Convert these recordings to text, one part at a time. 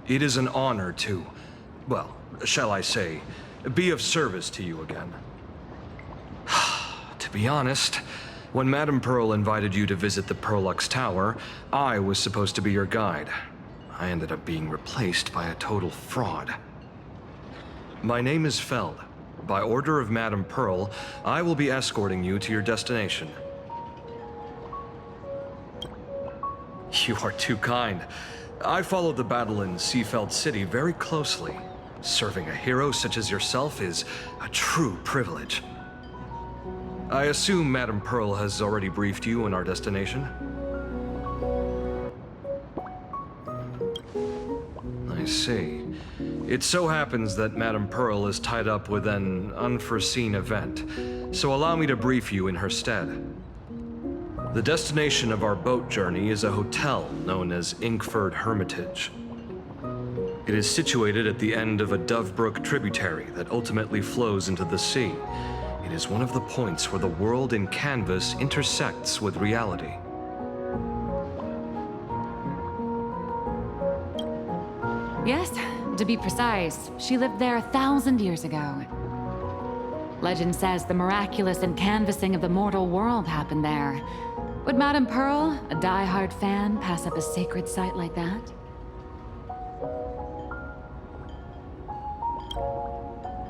It is an honor to, well, shall I say, be of service to you again. To be honest, when Madame Pearl invited you to visit the Perlux Tower, I was supposed to be your guide. I ended up being replaced by a total fraud. My name is Feld. By order of Madame Pearl, I will be escorting you to your destination. You are too kind. I followed the battle in Seafeld City very closely. Serving a hero such as yourself is a true privilege. I assume Madame Pearl has already briefed you on our destination? I see. It so happens that Madame Pearl is tied up with an unforeseen event, so allow me to brief you in her stead. The destination of our boat journey is a hotel known as Inkford Hermitage. It is situated at the end of a Dovebrook tributary that ultimately flows into the sea. It is one of the points where the world in canvas intersects with reality. Yes, to be precise, she lived there 1,000 years ago. Legend says the miraculous encanvassing of the mortal world happened there. Would Madame Pearl, a die-hard fan, pass up a sacred site like that?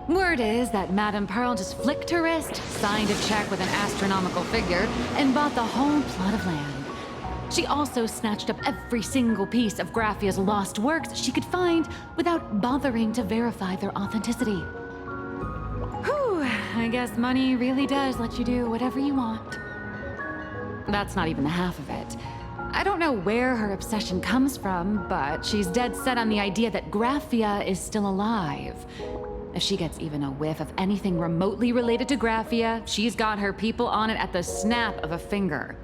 Word is that Madame Pearl just flicked her wrist, signed a check with an astronomical figure, and bought the whole plot of land. She also snatched up every single piece of Graphia's lost works she could find without bothering to verify their authenticity. Whew, I guess money really does let you do whatever you want. That's not even the half of it. I don't know where her obsession comes from, but she's dead set on the idea that Graphia is still alive. If she gets even a whiff of anything remotely related to Graphia, she's got her people on it at the snap of a finger.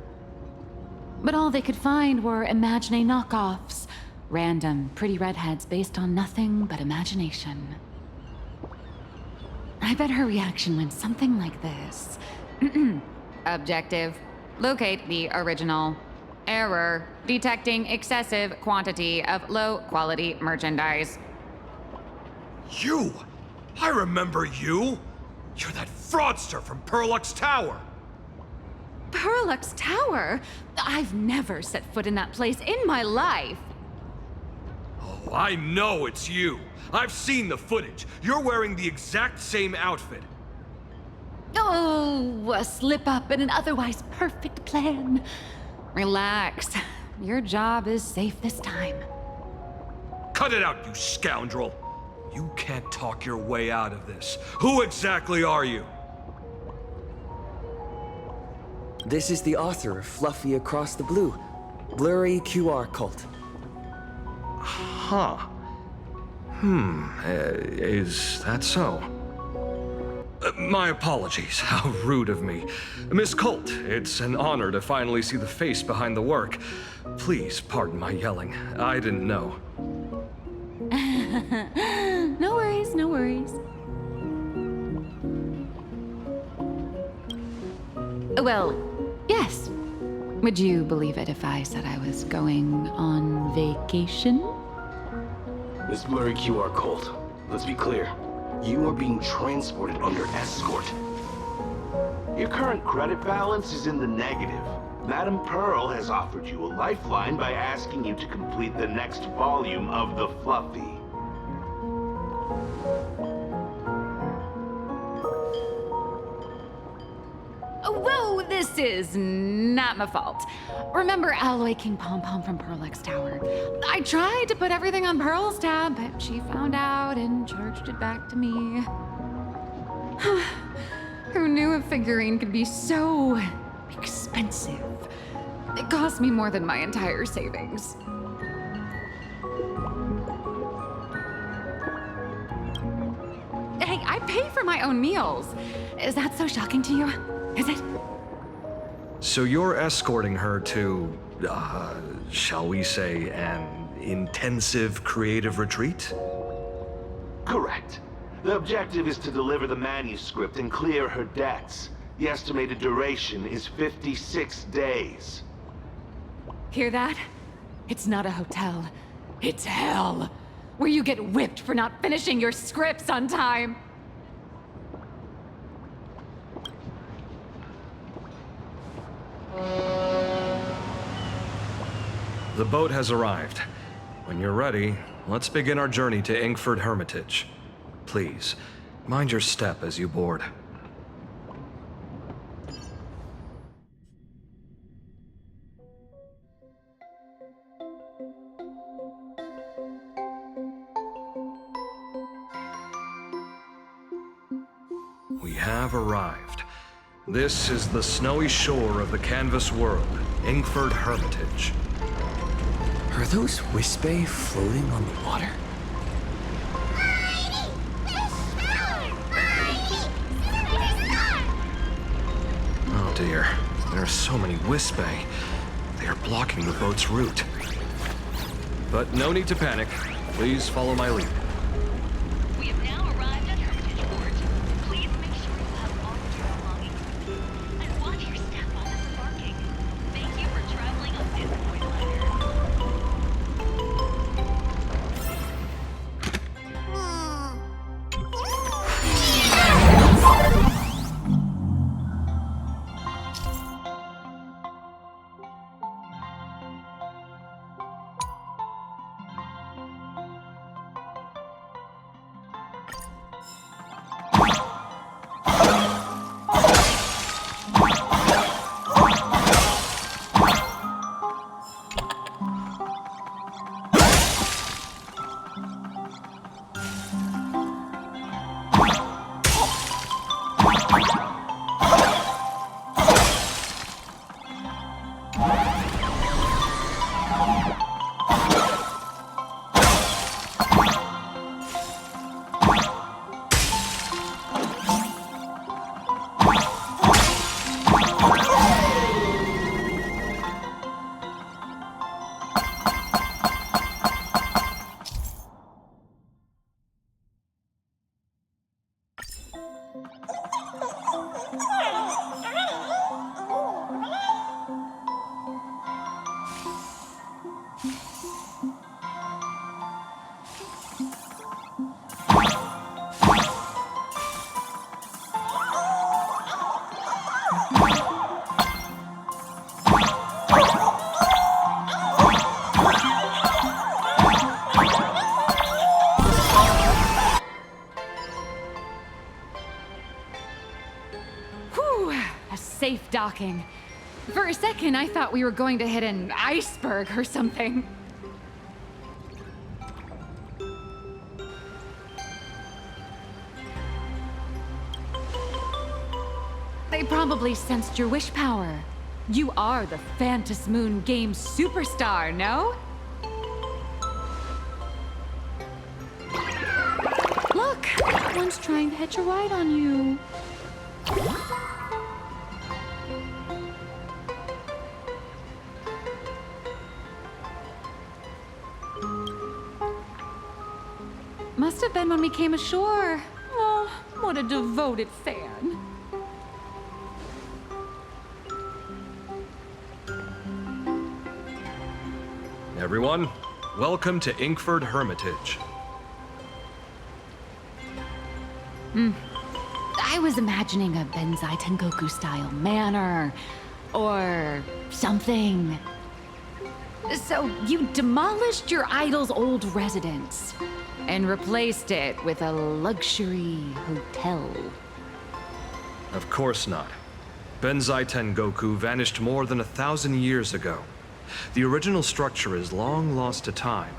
But all they could find were Imagine knockoffs, random, pretty redheads based on nothing but imagination. I bet her reaction went something like this. Objective. Locate the original. Error. Detecting excessive quantity of low-quality merchandise. You! I remember you! You're that fraudster from Perlux Tower! Perlux Tower? I've never set foot in that place in my life. Oh, I know it's you! I've seen the footage. You're wearing the exact same outfit. Oh, a slip-up in an otherwise perfect plan. Relax. Your job is safe this time. Cut it out, you scoundrel! You can't talk your way out of this. Who exactly are you? This is the author of Fluffy Across the Blue, Blurry QR Cult. Huh. Is that so? My apologies. How rude of me. Miss Colt, it's an honor to finally see the face behind the work. Please pardon my yelling. I didn't know. No worries, no worries. Well, yes. Would you believe it if I said I was going on vacation? Miss Blurry QR Cult, let's be clear. You are being transported under escort. Your current credit balance is in the negative. Madame Pearl has offered you a lifeline by asking you to complete the next volume of the Fluffy. Whoa, this is not my fault. Remember Alloy King Pom Pom from Perlux Tower? I tried to put everything on Pearl's tab, but she found out and charged it back to me. Who knew a figurine could be so expensive? It cost me more than my entire savings. Hey, I pay for my own meals. Is that so shocking to you? Is it? So you're escorting her to, shall we say, an intensive creative retreat? Correct. The objective is to deliver the manuscript and clear her debts. The estimated duration is 56 days. Hear that? It's not a hotel. It's hell. Where you get whipped for not finishing your scripts on time. The boat has arrived. When you're ready, let's begin our journey to Inkford Hermitage. Please, mind your step as you board. We have arrived. This is the snowy shore of the canvas world, Inkford Hermitage. Are those Wispe floating on the water? Oh dear, there are so many Wispe. They are blocking the boat's route. But no need to panic. Please follow my lead. We have now arrived at Hermitage Port. Please make sure you have all of your belongings with you. And watch your step while disembarking. Thank you for traveling on this point liner. Safe docking. For a second, I thought we were going to hit an iceberg or something. They probably sensed your wish power. You are the Phantom Moon game superstar, no? Look! One's trying to hitch a ride on you. Must have been when we came ashore. Oh, what a devoted fan. Everyone, welcome to Inkford Hermitage. I was imagining a Benzai Tengoku style manor or something. So you demolished your idol's old residence and replaced it with a luxury hotel. Of course not. Benzai Tengoku vanished more than 1,000 years ago. The original structure is long lost to time.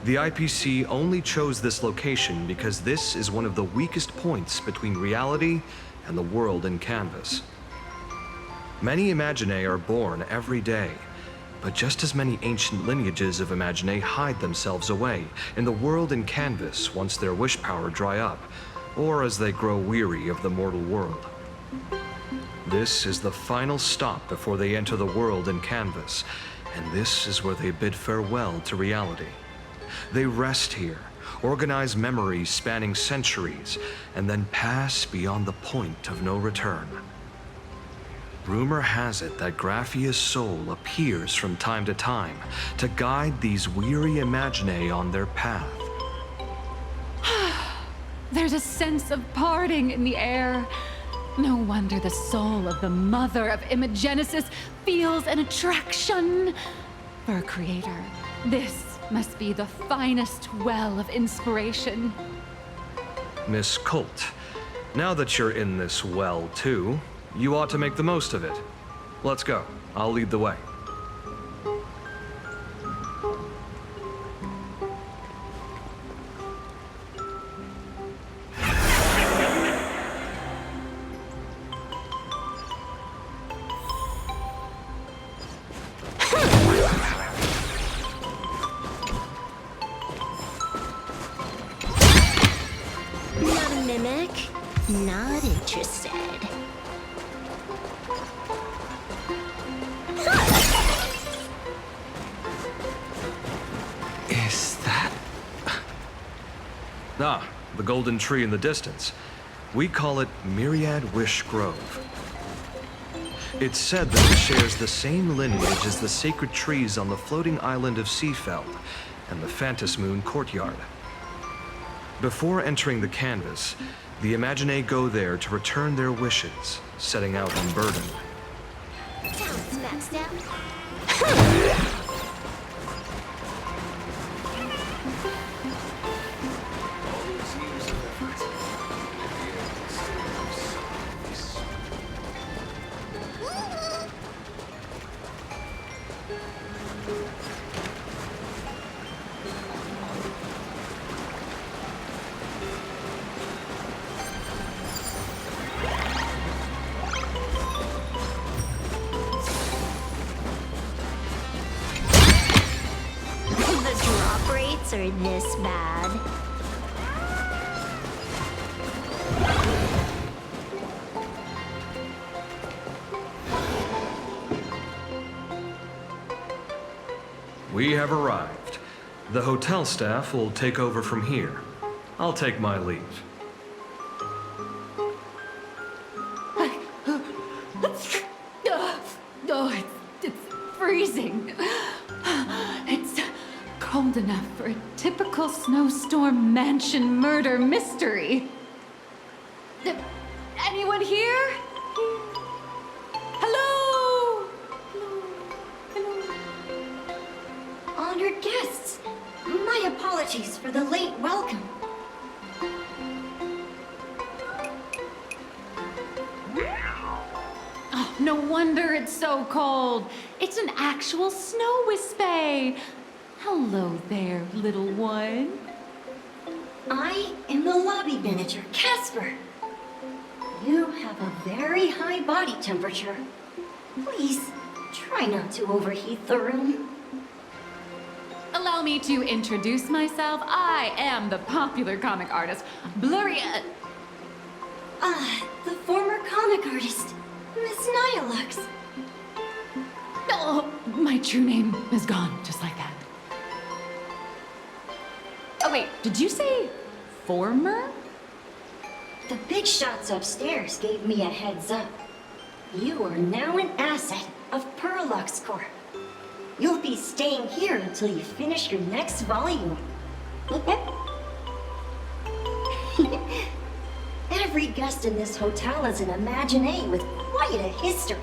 The IPC only chose this location because this is one of the weakest points between reality and the world in canvas. Many Imaginae are born every day, but just as many ancient lineages of Imaginae hide themselves away in the world in canvas once their wish power dry up, or as they grow weary of the mortal world. This is the final stop before they enter the world in canvas, and this is where they bid farewell to reality. They rest here, organize memories spanning centuries, and then pass beyond the point of no return. Rumor has it that Graphia's soul appears from time to guide these weary Imaginae on their path. There's a sense of parting in the air. No wonder the soul of the mother of Imagenesis feels an attraction for a creator. This must be the finest well of inspiration. Miss Colt, now that you're in this well too, you ought to make the most of it. Let's go. I'll lead the way. Not a mimic? Not interested. Is that... Ah, the golden tree in the distance. We call it Myriad Wish Grove. It's said that it shares the same lineage as the sacred trees on the floating island of Seafeld and the Phantas Moon courtyard. Before entering the canvas, the Imaginae go there to return their wishes, setting out unburdened. Sounds maxed out. The drop rates are this bad. We have arrived. The hotel staff will take over from here. I'll take my leave. Oh, it's freezing. It's cold enough for a typical snowstorm mansion murder mystery. Anyone here? Hello? Hello? Honored guests, my apologies for the late welcome. Oh, no wonder it's so cold. It's an actual snow wispy. Hello there, little one. I am the lobby manager, Casper. You have a very high body temperature. Please, try not to overheat the room. Allow me to introduce myself. I am the popular comic artist, Blurry... The former comic artist, Miss Nihilux. Oh, my true name is gone, just like that. Oh wait, did you say former? The big shots upstairs gave me a heads up. You are now an asset of Perlux Corp. You'll be staying here until you finish your next volume. Every guest in this hotel is an Imaginae with quite a history.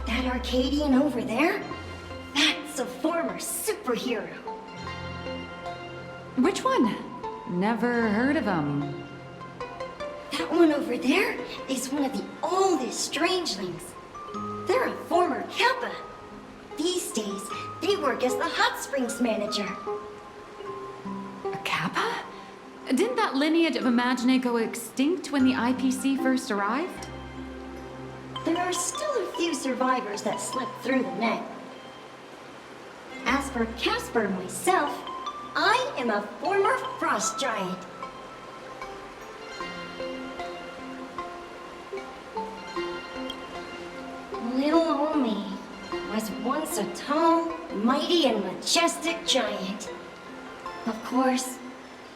That Arcadian over there? That's a former superhero. Which one? Never heard of him. That one over there is one of the oldest strangelings. They're a former Kappa. These days, they work as the hot springs manager. A Kappa? Didn't that lineage of Imaginae go extinct when the IPC first arrived? There are still a few survivors that slipped through the net. As for Casper myself, I am a former frost giant. Little old me was once a tall, mighty, and majestic giant. Of course,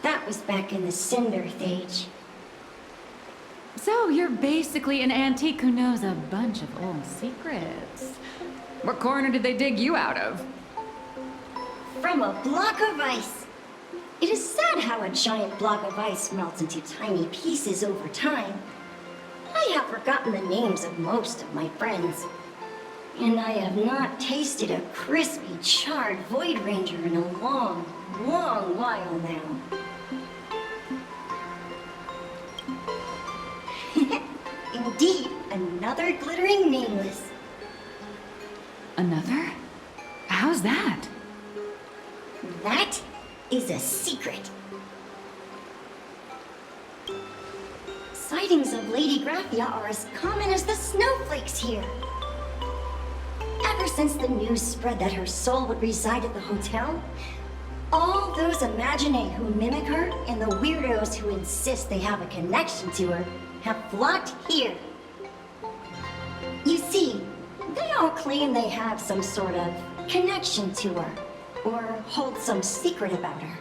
that was back in the Cinder Age. So you're basically an antique who knows a bunch of old secrets. What corner did they dig you out of? From a block of ice. It is sad how a giant block of ice melts into tiny pieces over time. I have forgotten the names of most of my friends. And I have not tasted a crispy, charred Void Ranger in a long, long while now. Indeed, another glittering nameless. Another? How's that? That is a secret. Sightings of Lady Graphia are as common as the snowflakes here. Ever since the news spread that her soul would reside at the hotel, all those Imaginae who mimic her and the weirdos who insist they have a connection to her have flocked here. You see, they all claim they have some sort of connection to her, or hold some secret about her.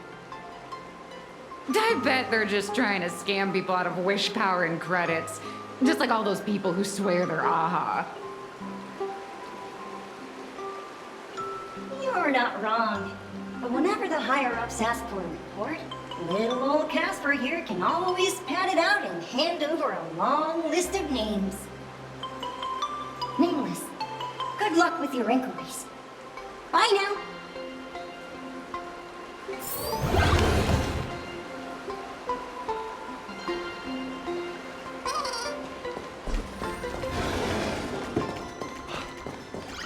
I bet they're just trying to scam people out of wish power and credits. Just like all those people who swear they're AHA. You're not wrong. But whenever the higher-ups ask for a report, little old Casper here can always pad it out and hand over a long list of names. Nameless, good luck with your inquiries. Bye now.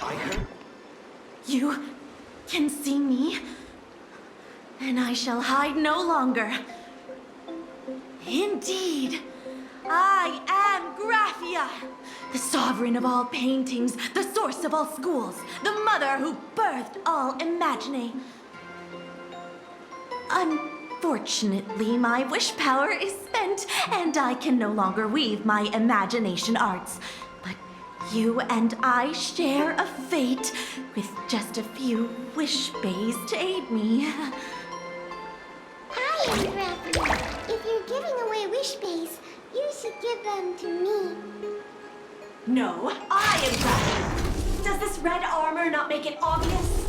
I heard. You can see me, and I shall hide no longer. Indeed, I am Graphia, the sovereign of all paintings, the source of all schools, the mother who birthed all Imaginae. Unfortunately, my wish power is spent, and I can no longer weave my imagination arts. But you and I share a fate, with just a few wish bays to aid me. I am Graphia. If you're giving away wish bays, you should give them to me. No, I am Graphia. Does this red armor not make it obvious?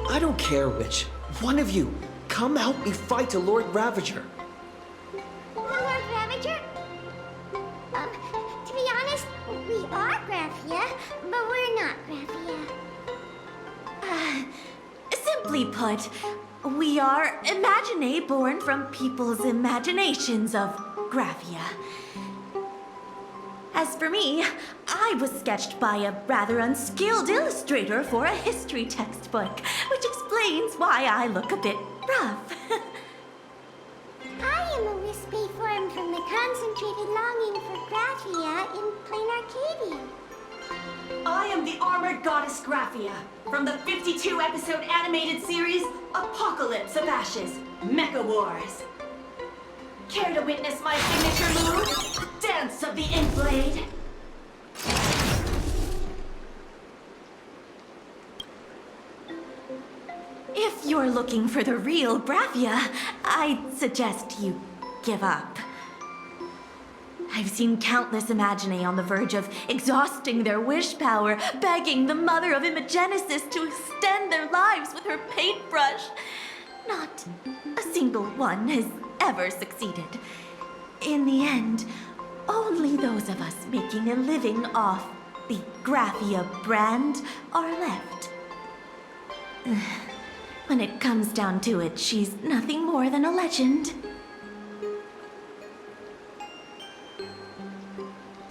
I don't care which. One of you, come help me fight the Lord Ravager. The Lord Ravager? To be honest, we are Graphia, but we're not Graphia. Simply put, we are Imaginae born from people's imaginations of Graphia. As for me, I was sketched by a rather unskilled illustrator for a history textbook, which explains why I look a bit rough. I am a wispy form from the concentrated longing for Graphia in plain Arcadia. I am the armored goddess Graphia from the 52-episode animated series Apocalypse of Ashes, Mecha Wars. Care to witness my signature move? Dance of the Inkblade. If you're looking for the real Graphia, I'd suggest you give up. I've seen countless Imaginae on the verge of exhausting their wish power, begging the mother of Imagenesis to extend their lives with her paintbrush. Not a single one has ever succeeded. In the end, only those of us making a living off the Graphia brand are left. When it comes down to it, she's nothing more than a legend.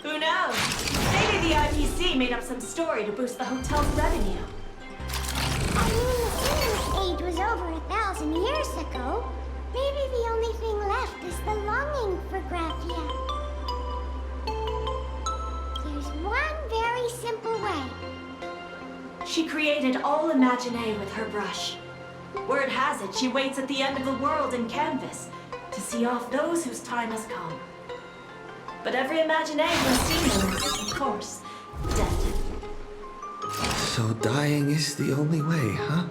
Who knows? Maybe the IPC made up some story to boost the hotel's revenue. I mean, the Cinder Age was over 1,000 years ago. Maybe the only thing left is the longing for Graphia. There's one very simple way. She created all Imaginae with her brush. Word has it, she waits at the end of the world in canvas, to see off those whose time has come. But every Imaginary must see them, of course, dead. So dying is the only way, huh?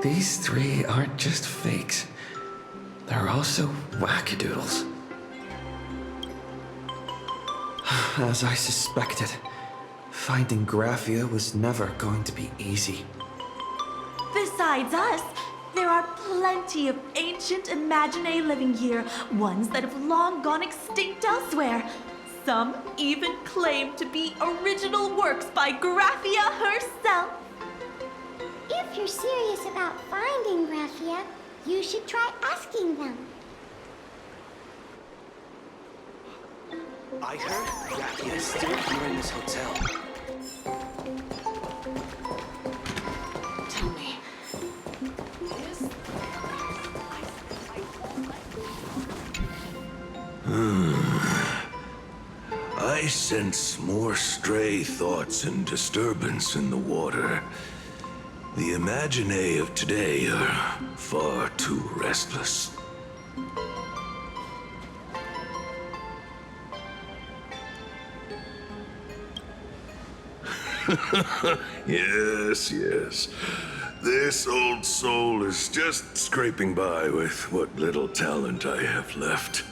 These three aren't just fakes. They're also wackadoodles. As I suspected, finding Graphia was never going to be easy. Besides us, there are plenty of ancient Imaginary living here, ones that have long gone extinct elsewhere. Some even claim to be original works by Graphia herself. If you're serious about finding Graphia, you should try asking them. I heard Graphia is still here in this hotel. Tell me. I sense more stray thoughts and disturbance in the water. The Imaginary of today are far too restless. Yes. This old soul is just scraping by with what little talent I have left.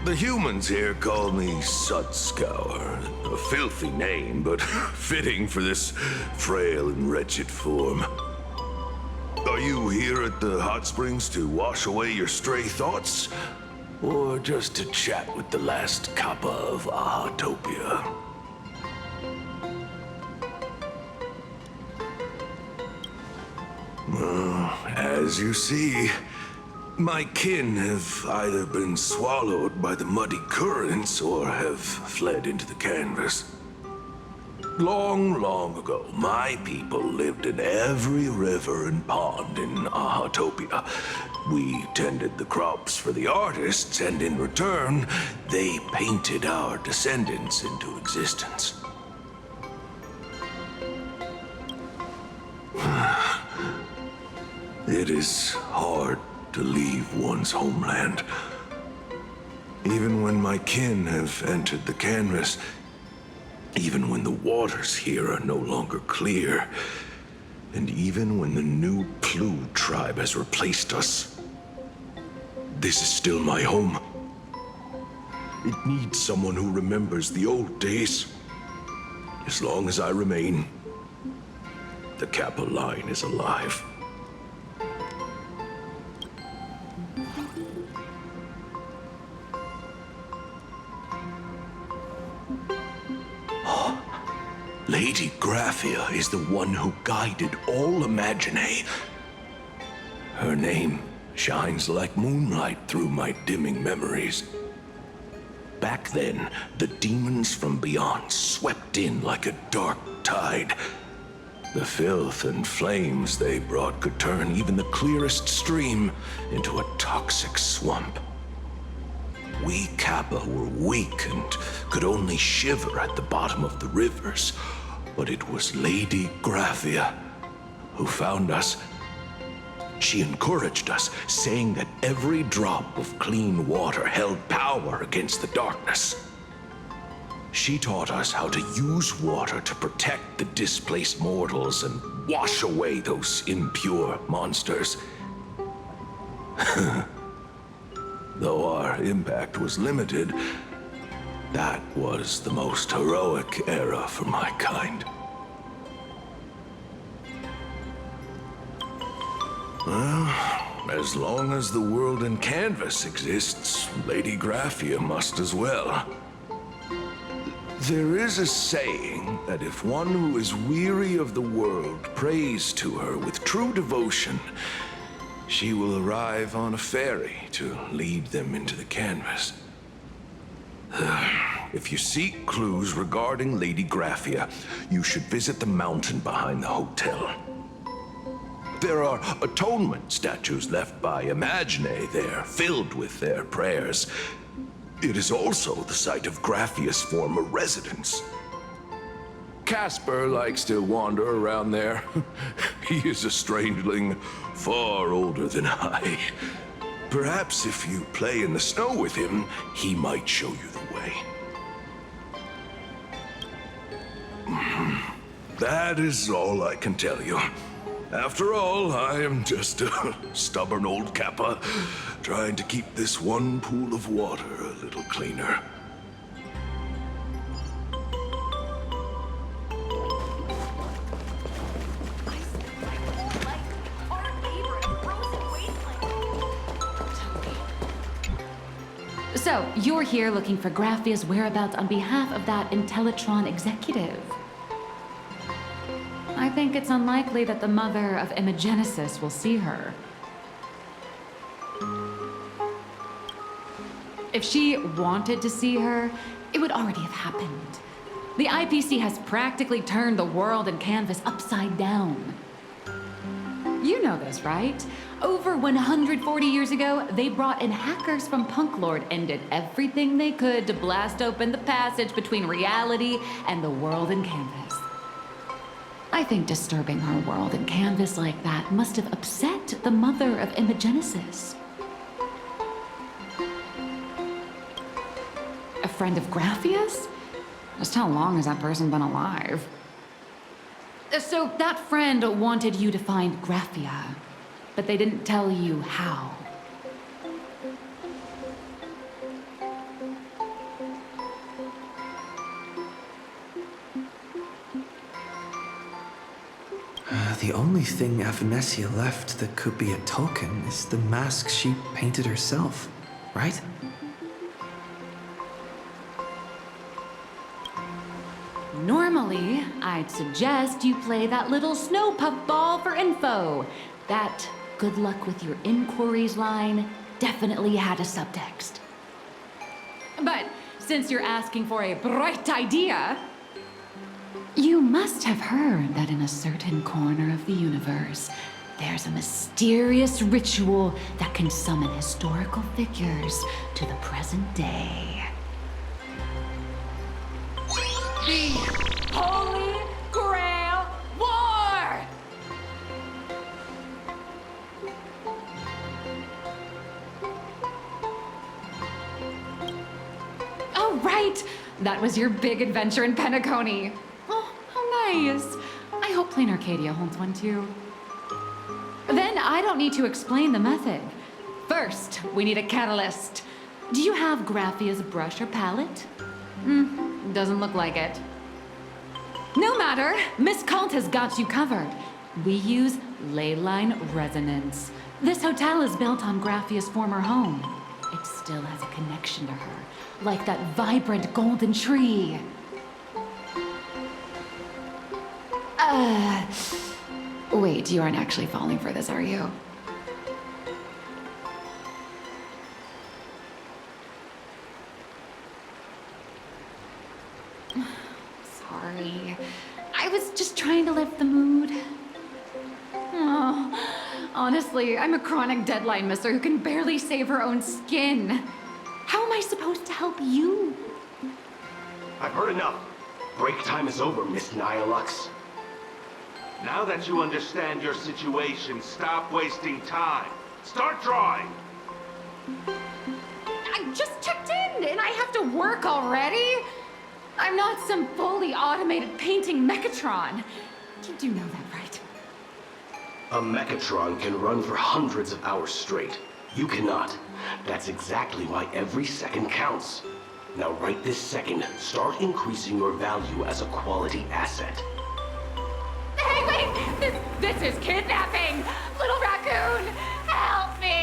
The humans here call me Sudscour, a filthy name, but fitting for this frail and wretched form. Are you here at the hot springs to wash away your stray thoughts? Or just to chat with the last kappa of Ahatopia? As you see, my kin have either been swallowed by the muddy currents or have fled into the canvas. Long, long ago, my people lived in every river and pond in Ahatopia. We tended the crops for the artists, and in return, they painted our descendants into existence. It is hard to leave one's homeland. Even when my kin have entered the canvas, even when the waters here are no longer clear, and even when the new Plu tribe has replaced us, this is still my home. It needs someone who remembers the old days. As long as I remain, the Kappa line is alive. Lady Graphia is the one who guided all Imaginary. Her name shines like moonlight through my dimming memories. Back then, the demons from beyond swept in like a dark tide. The filth and flames they brought could turn even the clearest stream into a toxic swamp. We Kappa were weak and could only shiver at the bottom of the rivers, but it was Lady Graphia who found us. She encouraged us, saying that every drop of clean water held power against the darkness. She taught us how to use water to protect the displaced mortals and wash away those impure monsters. Though our impact was limited, that was the most heroic era for my kind. Well, as long as the world in canvas exists, Lady Graphia must as well. There is a saying that if one who is weary of the world prays to her with true devotion, she will arrive on a ferry to lead them into the canvas. If you seek clues regarding Lady Graphia, you should visit the mountain behind the hotel. There are atonement statues left by Imaginary there, filled with their prayers. It is also the site of Graphia's former residence. Casper likes to wander around there. He is a strangeling far older than I. Perhaps if you play in the snow with him, he might show you the way. That is all I can tell you. After all, I am just a stubborn old Kappa, trying to keep this one pool of water a little cleaner. So, you're here looking for Graphia's whereabouts on behalf of that Intellitron executive. I think it's unlikely that the mother of Imogenesis will see her. If she wanted to see her, it would already have happened. The IPC has practically turned the world and canvas upside down. You know this, right? Over 140 years ago, they brought in hackers from Punklord and did everything they could to blast open the passage between reality and the world and canvas. I think disturbing her world and canvas like that must have upset the mother of Imogenesis. A friend of Graphia's? Just how long has that person been alive? So that friend wanted you to find Graphia, but they didn't tell you how. The only thing Avanessia left that could be a token is the mask she painted herself, right? Normally, I'd suggest you play that little snow puffball for info. That good luck with your inquiries line definitely had a subtext. But since you're asking for a bright idea, you must have heard that in a certain corner of the universe, there's a mysterious ritual that can summon historical figures to the present day. The Holy Grail War! Oh, right! That was your big adventure in Pentaconi. Oh, how nice. I hope Plain Arcadia holds one too. Then I don't need to explain the method. First, we need a catalyst. Do you have Graphia's brush or palette? Doesn't look like it. No matter, Miss Cult has got you covered. We use leyline resonance. This hotel is built on Graphia's former home. It still has a connection to her, like that vibrant golden tree. Wait, you aren't actually falling for this, are you? Sorry. I was just trying to lift the mood. Oh, honestly, I'm a chronic deadline misser who can barely save her own skin. How am I supposed to help you? I've heard enough. Break time is over, Miss Nihilux. Now that you understand your situation, stop wasting time. Start drawing! I just checked in and I have to work already? I'm not some fully automated painting Mechatron. You do know that, right? A Mechatron can run for hundreds of hours straight. You cannot. That's exactly why every second counts. Now right this second, start increasing your value as a quality asset. Hey, wait! This is kidnapping! Little raccoon, help me!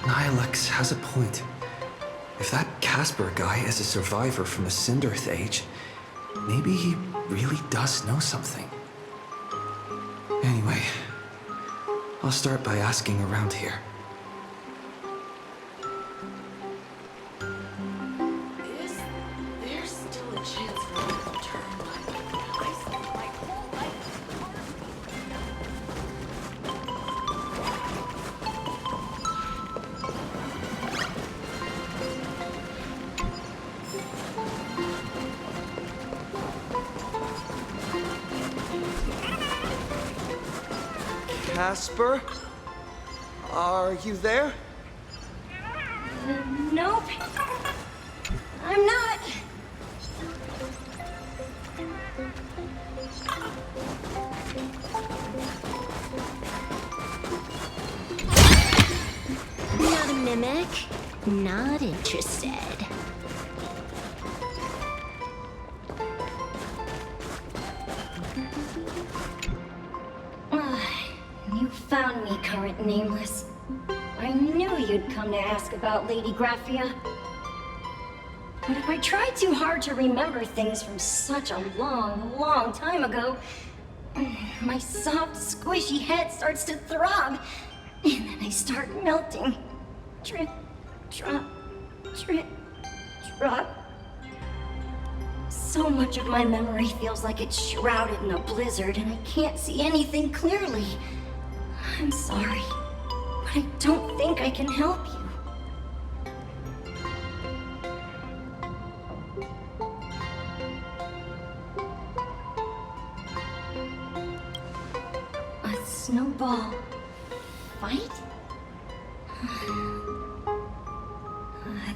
Nihilux has a point. If that Casper guy is a survivor from the Cinderth Age, maybe he really does know something. Anyway, I'll start by asking around here. Is there still a chance for me to return? I spent my whole life as Casper? Are you there? Nope. I'm not. Not a mimic. Not interested. You found me, current nameless. I knew you'd come to ask about Lady Graphia. But if I try too hard to remember things from such a long, long time ago, my soft, squishy head starts to throb, and then I start melting. Drip, drop, drip, drop. So much of my memory feels like it's shrouded in a blizzard, and I can't see anything clearly. I'm sorry, but I don't think I can help you. A snowball fight?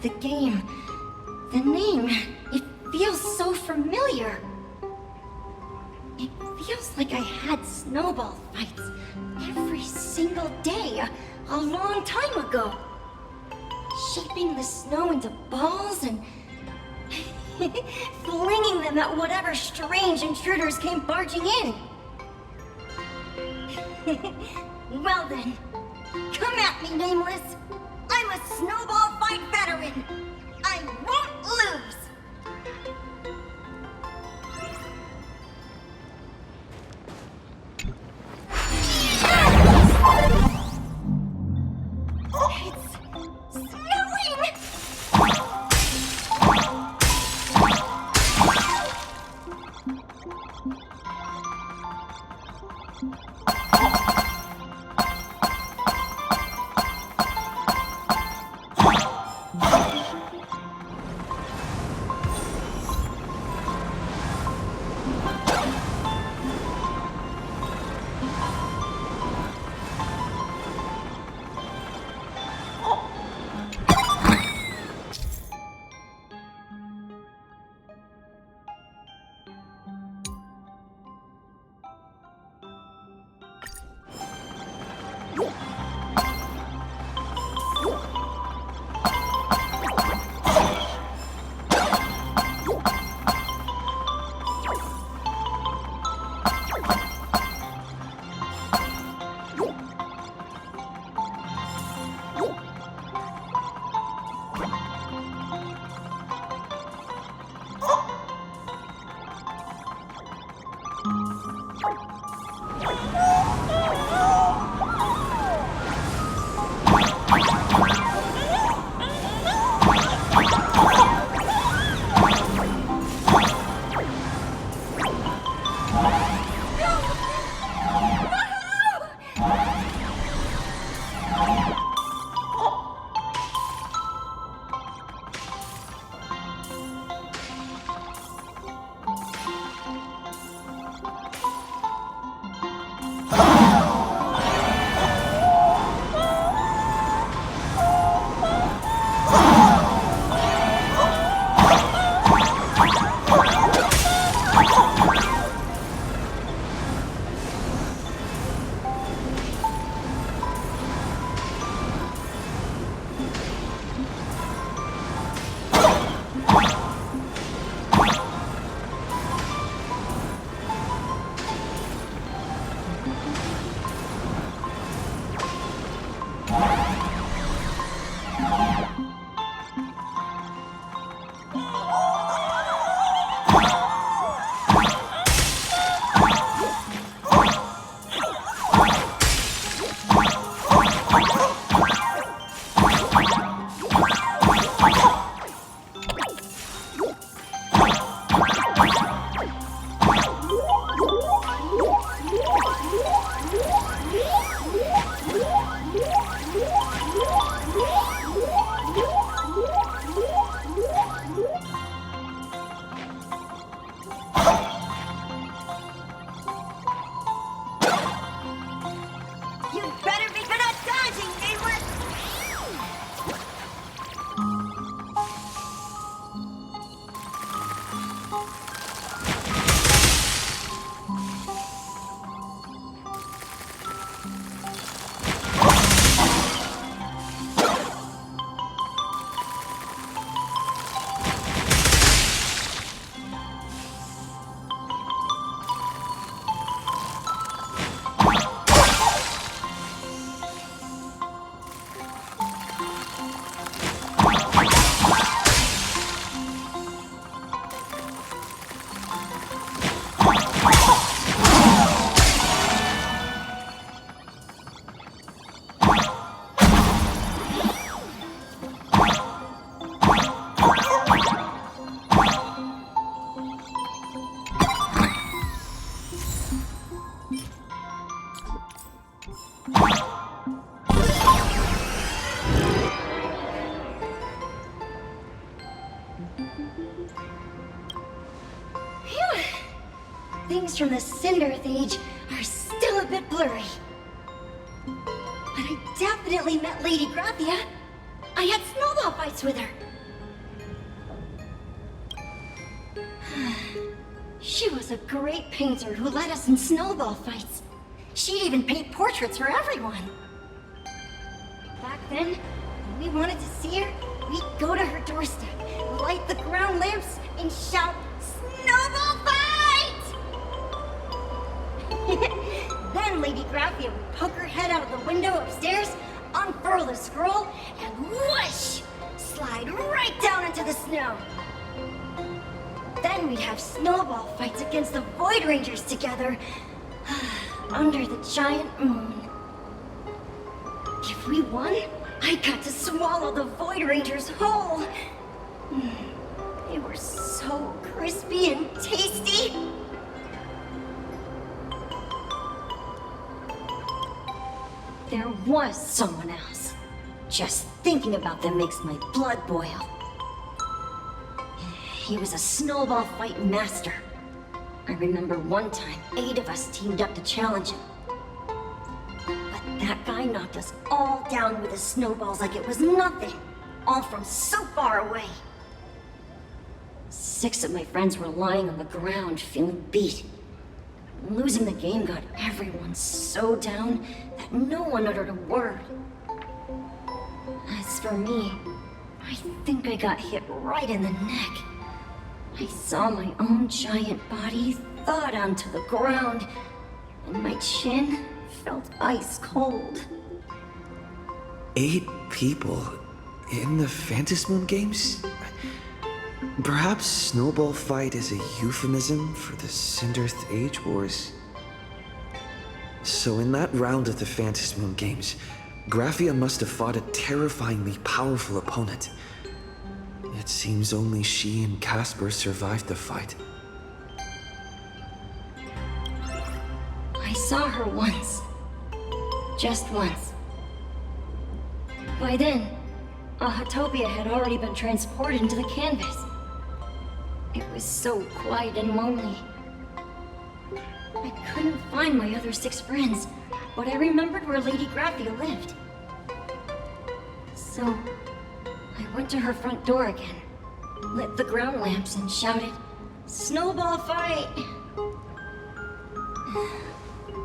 The game, the name, it feels so familiar. It feels like I had snowball fights every single day a long time ago. Shaping the snow into balls and flinging them at whatever strange intruders came barging in. Well then, come at me, Nameless. I'm a snowball fight veteran. I won't lose. It's snowing! from the Cinderth Age are still a bit blurry. But I definitely met Lady Graphia. I had snowball fights with her. She was a great painter who led us in snowball fights. She'd even paint portraits for everyone. Back then, when we wanted to see her, we'd go to her doorstep, light the ground lamps, and shout, "Snowball fight!" Then Lady Graphia would poke her head out of the window upstairs, unfurl the scroll, and whoosh! Slide right down into the snow. Then we'd have snowball fights against the Void Rangers together, under the giant moon. If we won, I got to swallow the Void Rangers whole. They were so crispy and tasty. There was someone else. Just thinking about them makes my blood boil. He was a snowball fight master. I remember one time, 8 of us teamed up to challenge him. But that guy knocked us all down with his snowballs like it was nothing. All from so far away. 6 of my friends were lying on the ground, feeling beat. Losing the game got everyone so down that no one uttered a word. As for me, I think I got hit right in the neck. I saw my own giant body thud onto the ground, and my chin felt ice cold. 8 people in the Phantasmoon games? Perhaps Snowball Fight is a euphemism for the Cinderth Age Wars? So in that round of the Phantasmoon games, Graphia must have fought a terrifyingly powerful opponent. It seems only she and Casper survived the fight. I saw her once. Just once. By then, Ahatopia had already been transported into the canvas. It was so quiet and lonely. I couldn't find my other 6 friends, but I remembered where Lady Graphia lived. So, I went to her front door again, lit the ground lamps, and shouted, "Snowball fight!"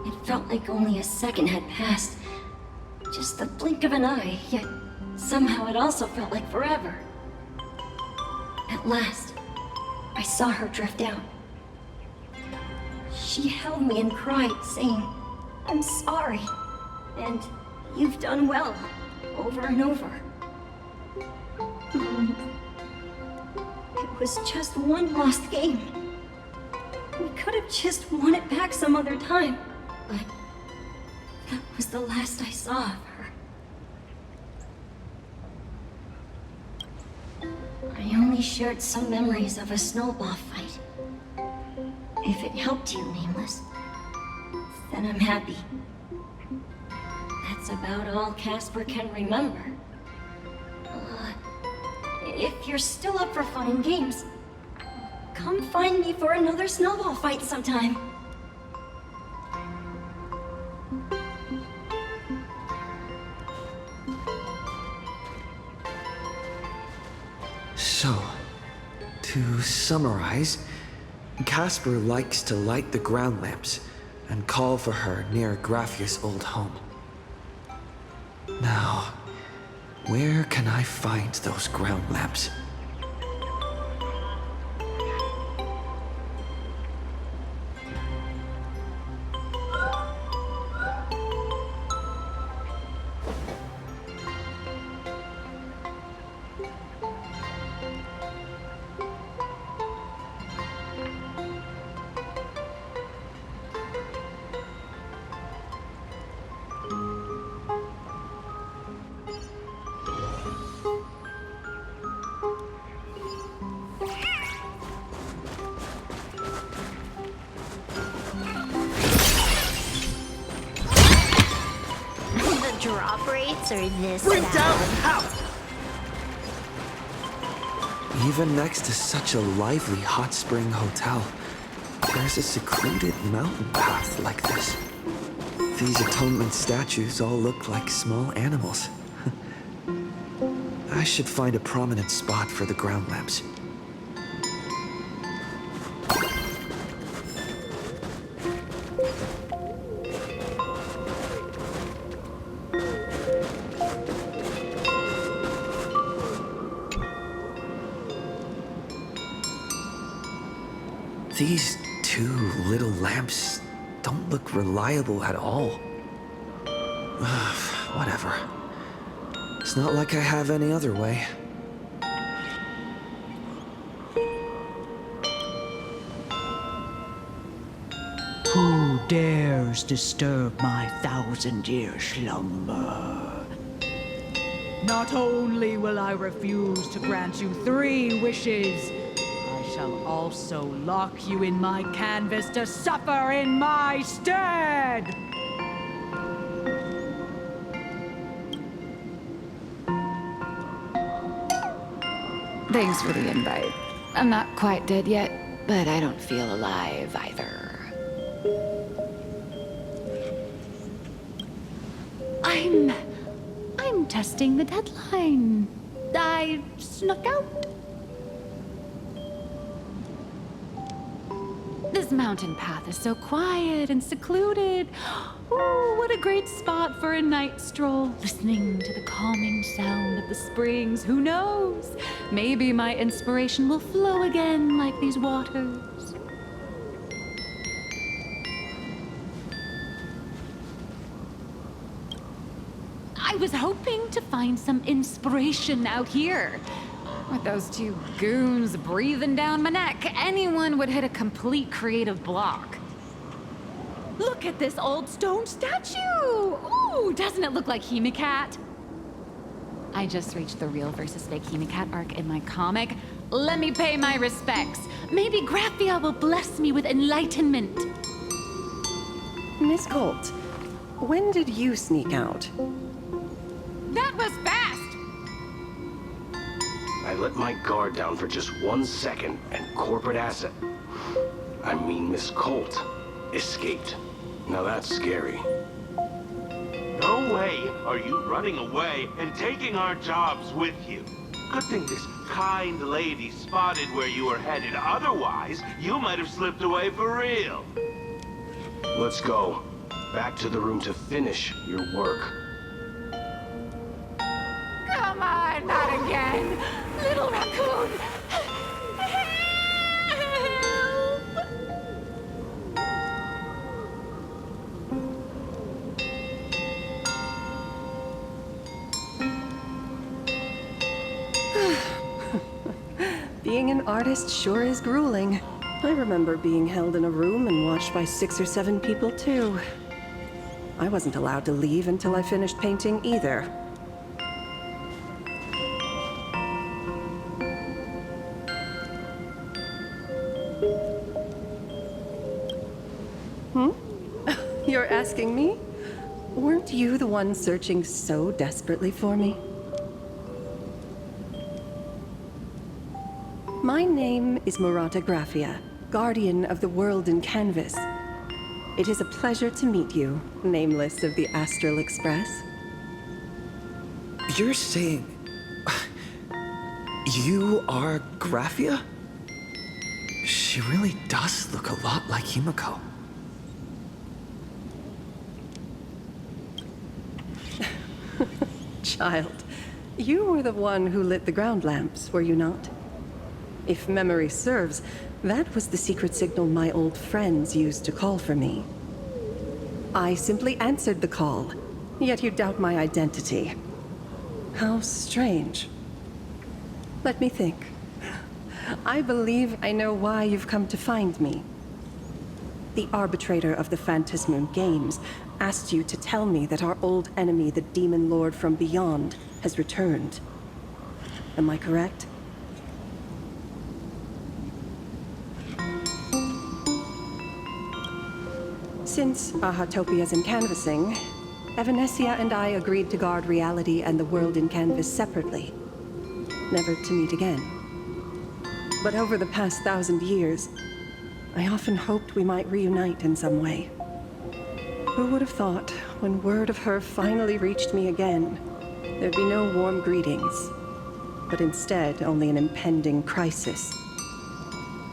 It felt like only a second had passed. Just the blink of an eye, yet somehow it also felt like forever. At last, I saw her drift out. She held me and cried, saying, "I'm sorry, and you've done well," over and over. It was just one lost game. We could have just won it back some other time, but that was the last I saw of her. I only shared some memories of a snowball fight. If it helped you, Nameless, then I'm happy. That's about all Casper can remember. If you're still up for fun and games, come find me for another snowball fight sometime. So, to summarize, Casper likes to light the ground lamps and call for her near Graphia's old home. Now, where can I find those ground lamps? Drop rates are this Bring bad. down out! Even next to such a lively hot spring hotel, there's a secluded mountain path like this. These atonement statues all look like small animals. I should find a prominent spot for the ground lamps. These two little lamps don't look reliable at all. Whatever. It's not like I have any other way. Who dares disturb my 1,000-year slumber? Not only will I refuse to grant you 3 wishes, I shall also lock you in my canvas to suffer in my stead! Thanks for the invite. I'm not quite dead yet, but I don't feel alive either. I'm testing the deadline. I snuck out. This mountain path is so quiet and secluded. Oh, what a great spot for a night stroll, listening to the calming sound of the springs. Who knows? Maybe my inspiration will flow again like these waters. I was hoping to find some inspiration out here. With those 2 goons breathing down my neck, anyone would hit a complete creative block. Look at this old stone statue! Ooh, doesn't it look like Hemicat? I just reached the real versus fake Hemicat arc in my comic. Let me pay my respects. Maybe Graphia will bless me with enlightenment. Miss Colt, when did you sneak out? That was fast! I let my guard down for just 1 second, and corporate asset, I mean Miss Colt, escaped. Now that's scary. No way are you running away and taking our jobs with you. Good thing this kind lady spotted where you were headed. Otherwise, you might have slipped away for real. Let's go. Back to the room to finish your work. Come on, not again! Little raccoon! Being an artist sure is grueling. I remember being held in a room and watched by 6 or 7 people, too. I wasn't allowed to leave until I finished painting either. You're asking me? Weren't you the one searching so desperately for me? My name is Graphia, guardian of the world in canvas. It is a pleasure to meet you, nameless of the Astral Express. You're saying... you are Graphia? She really does look a lot like Himiko. Child, you were the one who lit the ground lamps, were you not? If memory serves, that was the secret signal my old friends used to call for me. I simply answered the call, yet you doubt my identity. How strange. Let me think. I believe I know why you've come to find me. The arbitrator of the Phantasmoon Games asked you to tell me that our old enemy, the Demon Lord from Beyond, has returned. Am I correct? Since Ahatopia's in canvassing, Evanescia and I agreed to guard reality and the world in canvas separately, never to meet again. But over the past 1,000 years, I often hoped we might reunite in some way. Who would have thought, when word of her finally reached me again, there'd be no warm greetings, but instead only an impending crisis.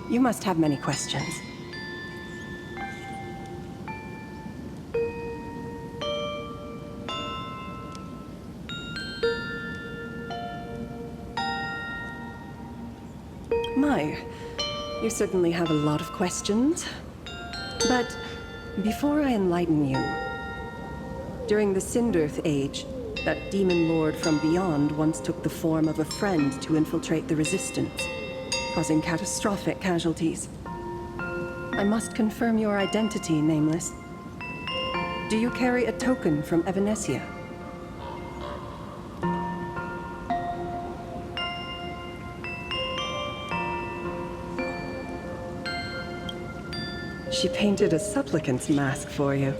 You must have many questions. My, you certainly have a lot of questions. But before I enlighten you, during the Sinderth Age, that demon lord from beyond once took the form of a friend to infiltrate the Resistance, causing catastrophic casualties. I must confirm your identity, Nameless. Do you carry a token from Evanesia? She painted a supplicant's mask for you.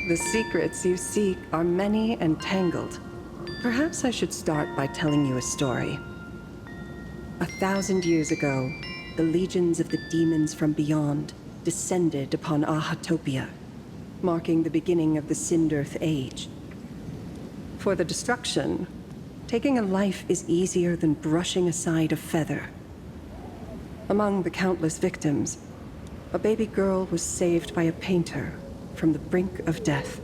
The secrets you seek are many and tangled. Perhaps I should start by telling you a story. 1,000 years ago, the legions of the demons from beyond descended upon Ahatopia, marking the beginning of the Sinderth Age. For the destruction, taking a life is easier than brushing aside a feather. Among the countless victims, a baby girl was saved by a painter from the brink of death.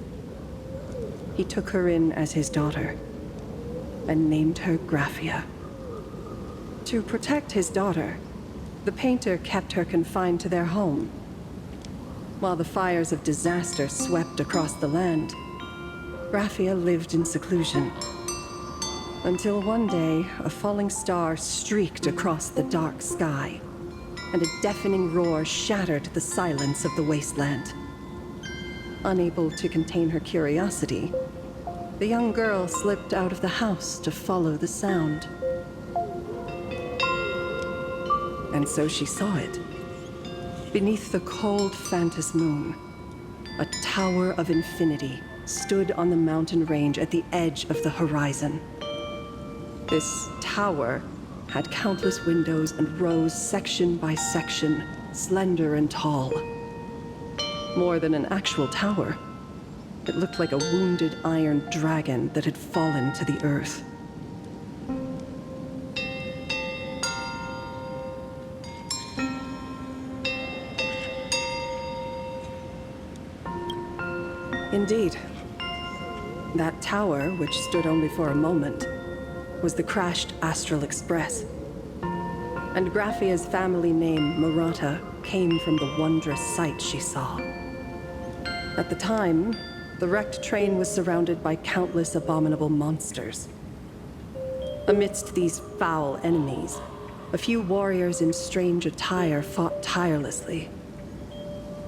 He took her in as his daughter and named her Graphia. To protect his daughter, the painter kept her confined to their home. While the fires of disaster swept across the land, Graphia lived in seclusion. Until one day, a falling star streaked across the dark sky, and a deafening roar shattered the silence of the wasteland. Unable to contain her curiosity, the young girl slipped out of the house to follow the sound. And so she saw it. Beneath the cold Phantos moon, a tower of infinity stood on the mountain range at the edge of the horizon. This tower had countless windows and rose section by section, slender and tall. More than an actual tower, it looked like a wounded iron dragon that had fallen to the earth. Indeed. That tower, which stood only for a moment, was the crashed Astral Express. And Graphia's family name, Murata, came from the wondrous sight she saw. At the time, the wrecked train was surrounded by countless abominable monsters. Amidst these foul enemies, a few warriors in strange attire fought tirelessly.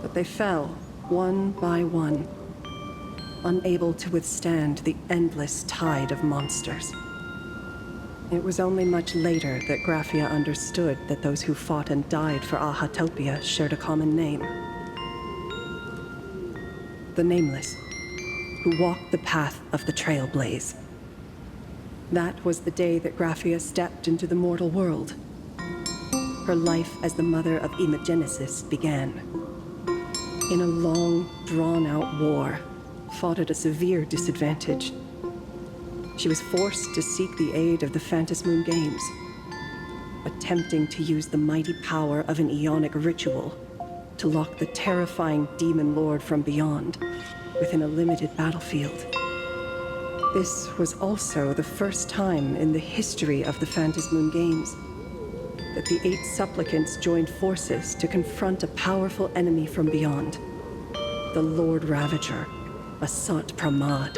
But they fell, one by one, unable to withstand the endless tide of monsters. It was only much later that Graphia understood that those who fought and died for Ahatopia shared a common name. The Nameless, who walked the path of the Trailblaze. That was the day that Graphia stepped into the mortal world. Her life as the mother of Imogenesis began. In a long, drawn-out war, fought at a severe disadvantage. She was forced to seek the aid of the Phantos Moon Games, attempting to use the mighty power of an Ionic ritual to lock the terrifying demon lord from beyond within a limited battlefield. This was also the first time in the history of the Phantos Moon Games that the 8 supplicants joined forces to confront a powerful enemy from beyond, the Lord Ravager, Asat Pramad.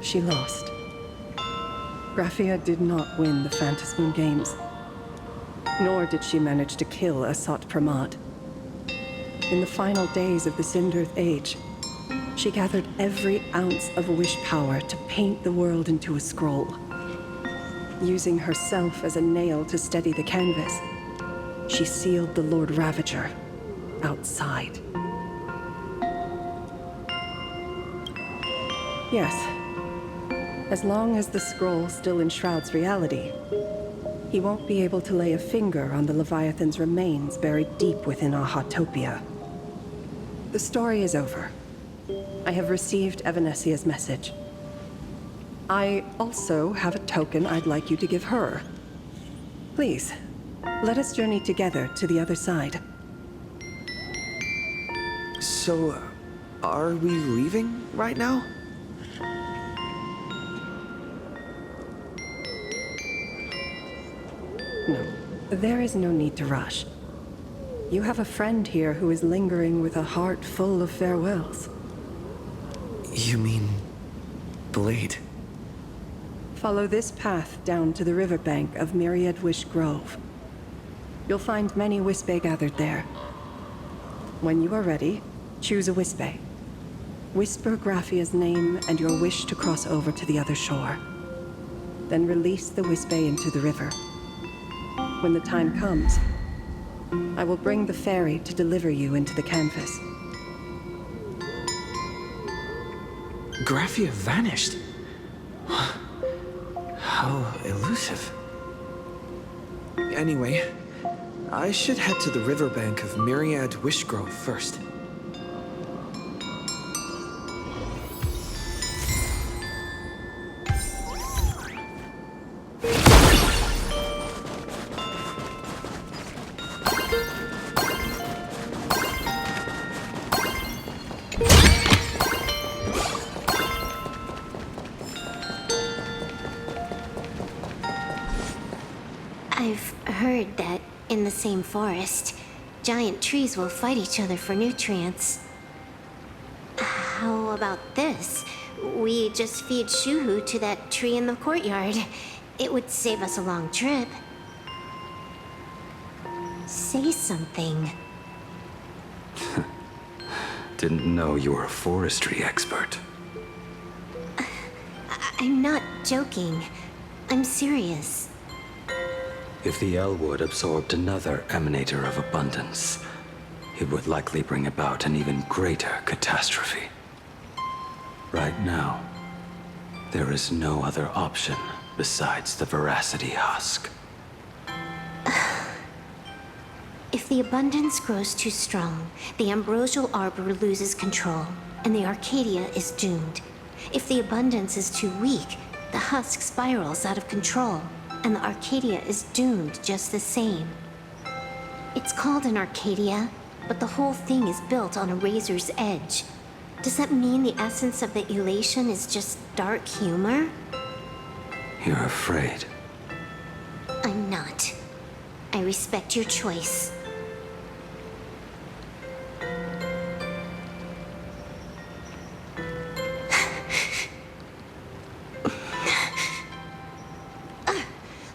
She lost. Graphia did not win the Phantos Moon Games, nor did she manage to kill Asat Pramad. In the final days of the Sinderth Age, She gathered every ounce of wish power to paint the world into a scroll. Using herself as a nail to steady the canvas, she sealed the Lord Ravager outside. Yes. As long as the scroll still enshrouds reality, he won't be able to lay a finger on the Leviathan's remains buried deep within Ahatopia. The story is over. I have received Evanesia's message. I also have a token I'd like you to give her. Please, let us journey together to the other side. So, are we leaving right now? No, there is no need to rush. You have a friend here who is lingering with a heart full of farewells. You mean... Blade? Follow this path down to the riverbank of Myriad Wish Grove. You'll find many Wispe gathered there. When you are ready, choose a Wispe. Whisper Graphia's name and your wish to cross over to the other shore. Then release the Wispe into the river. When the time comes, I will bring the ferry to deliver you into the canvas. Graphia vanished. How elusive. Anyway, I should head to the riverbank of Myriad Wishgrove first. I've heard that in the same forest, giant trees will fight each other for nutrients. How about this? We just feed Shuhu to that tree in the courtyard. It would save us a long trip. Say something. Didn't know you were a forestry expert. I'm not joking. I'm serious. If the Elwood absorbed another emanator of abundance, it would likely bring about an even greater catastrophe. Right now, there is no other option besides the Veracity Husk. If the abundance grows too strong, the Ambrosial Arbor loses control, and the Arcadia is doomed. If the abundance is too weak, the husk spirals out of control, and the Arcadia is doomed just the same. It's called an Arcadia, but the whole thing is built on a razor's edge. Does that mean the essence of the elation is just dark humor? You're afraid. I'm not. I respect your choice.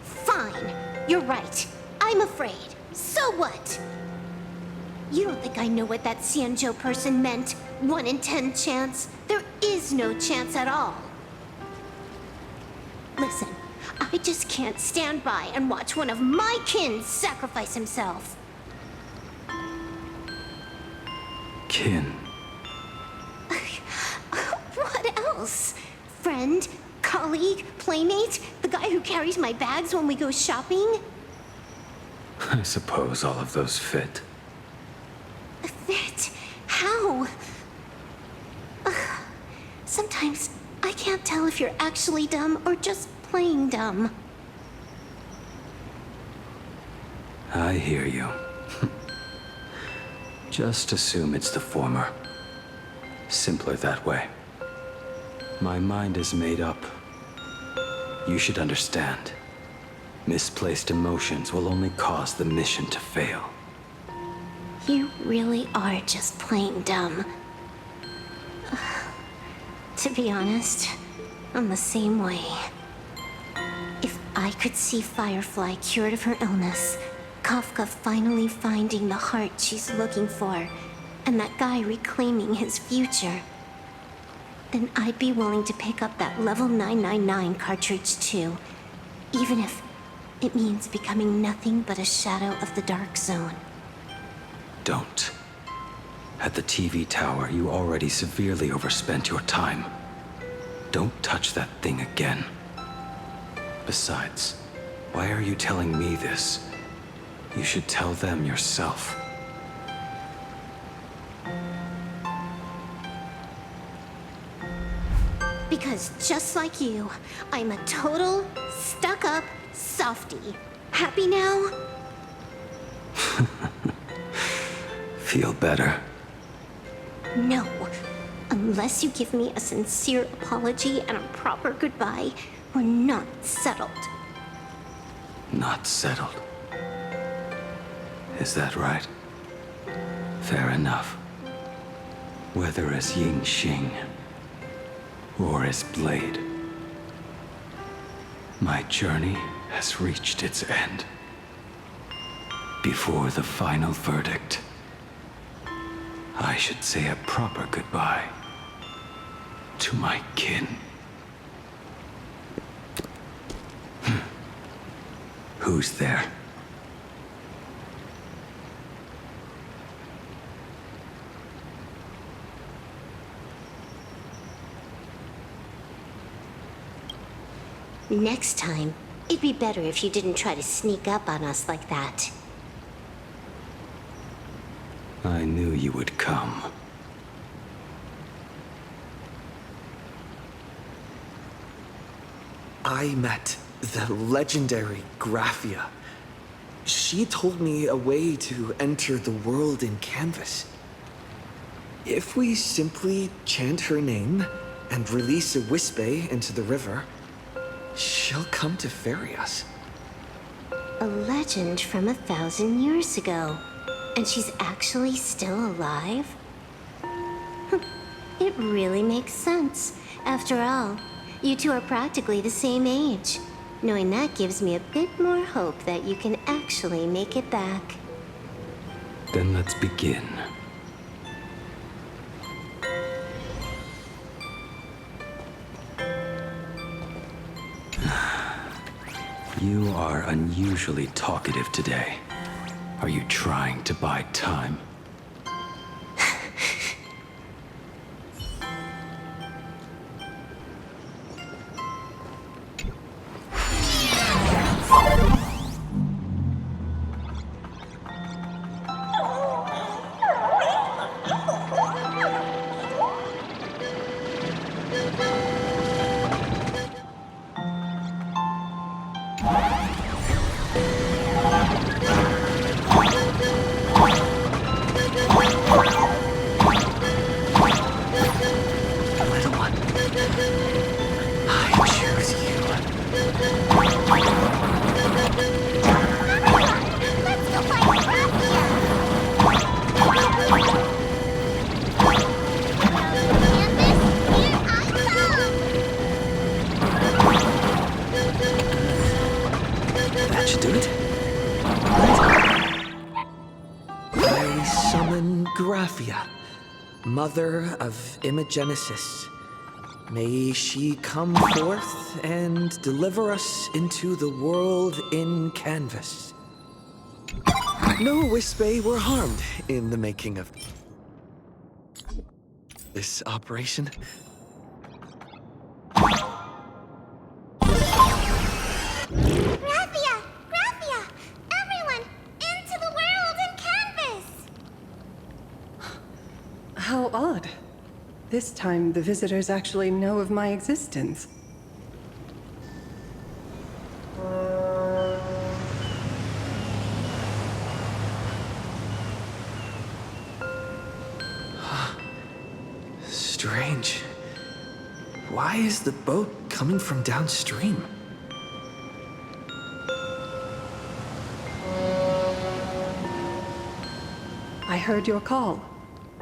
Fine. You're right. I'm afraid. So what? You don't think I know what that Xianzhou person meant? 1 in 10 chance? There is no chance at all. Listen, I just can't stand by and watch one of my kin sacrifice himself. Kin. What else? Friend? Colleague? Playmate? The guy who carries my bags when we go shopping? I suppose all of those fit. Fit? How? Sometimes I can't tell if you're actually dumb or just playing dumb. I hear you. Just assume it's the former. Simpler that way. My mind is made up. You should understand. Misplaced emotions will only cause the mission to fail. You really are just plain dumb. To be honest, I'm the same way. If I could see Firefly cured of her illness, Kafka finally finding the heart she's looking for, and that guy reclaiming his future, then I'd be willing to pick up that level 999 cartridge too. Even if it means becoming nothing but a shadow of the Dark Zone. Don't. At the TV tower, you already severely overspent your time. Don't touch that thing again. Besides, why are you telling me this? You should tell them yourself. Because just like you, I'm a total, stuck-up softie. Happy now? Feel better? No. Unless you give me a sincere apology and a proper goodbye, we're not settled. Not settled. Is that right? Fair enough. Whether as Ying Xing or as Blade, my journey has reached its end. Before the final verdict, I should say a proper goodbye to my kin. Who's there? Next time, it'd be better if you didn't try to sneak up on us like that. I knew you would come. I met the legendary Graphia. She told me a way to enter the world in canvas. If we simply chant her name and release a Wispe into the river, she'll come to ferry us. A legend from 1,000 years ago. And she's actually still alive? It really makes sense. After all, you two are practically the same age. Knowing that gives me a bit more hope that you can actually make it back. Then let's begin. You are unusually talkative today. Are you trying to buy time? Mother of Imogenesis, may she come forth and deliver us into the world in canvas. No Wispe were harmed in the making of this operation. Graphia! Graphia! Everyone, into the world in canvas! How odd. This time, the visitors actually know of my existence. Strange. Why is the boat coming from downstream? I heard your call,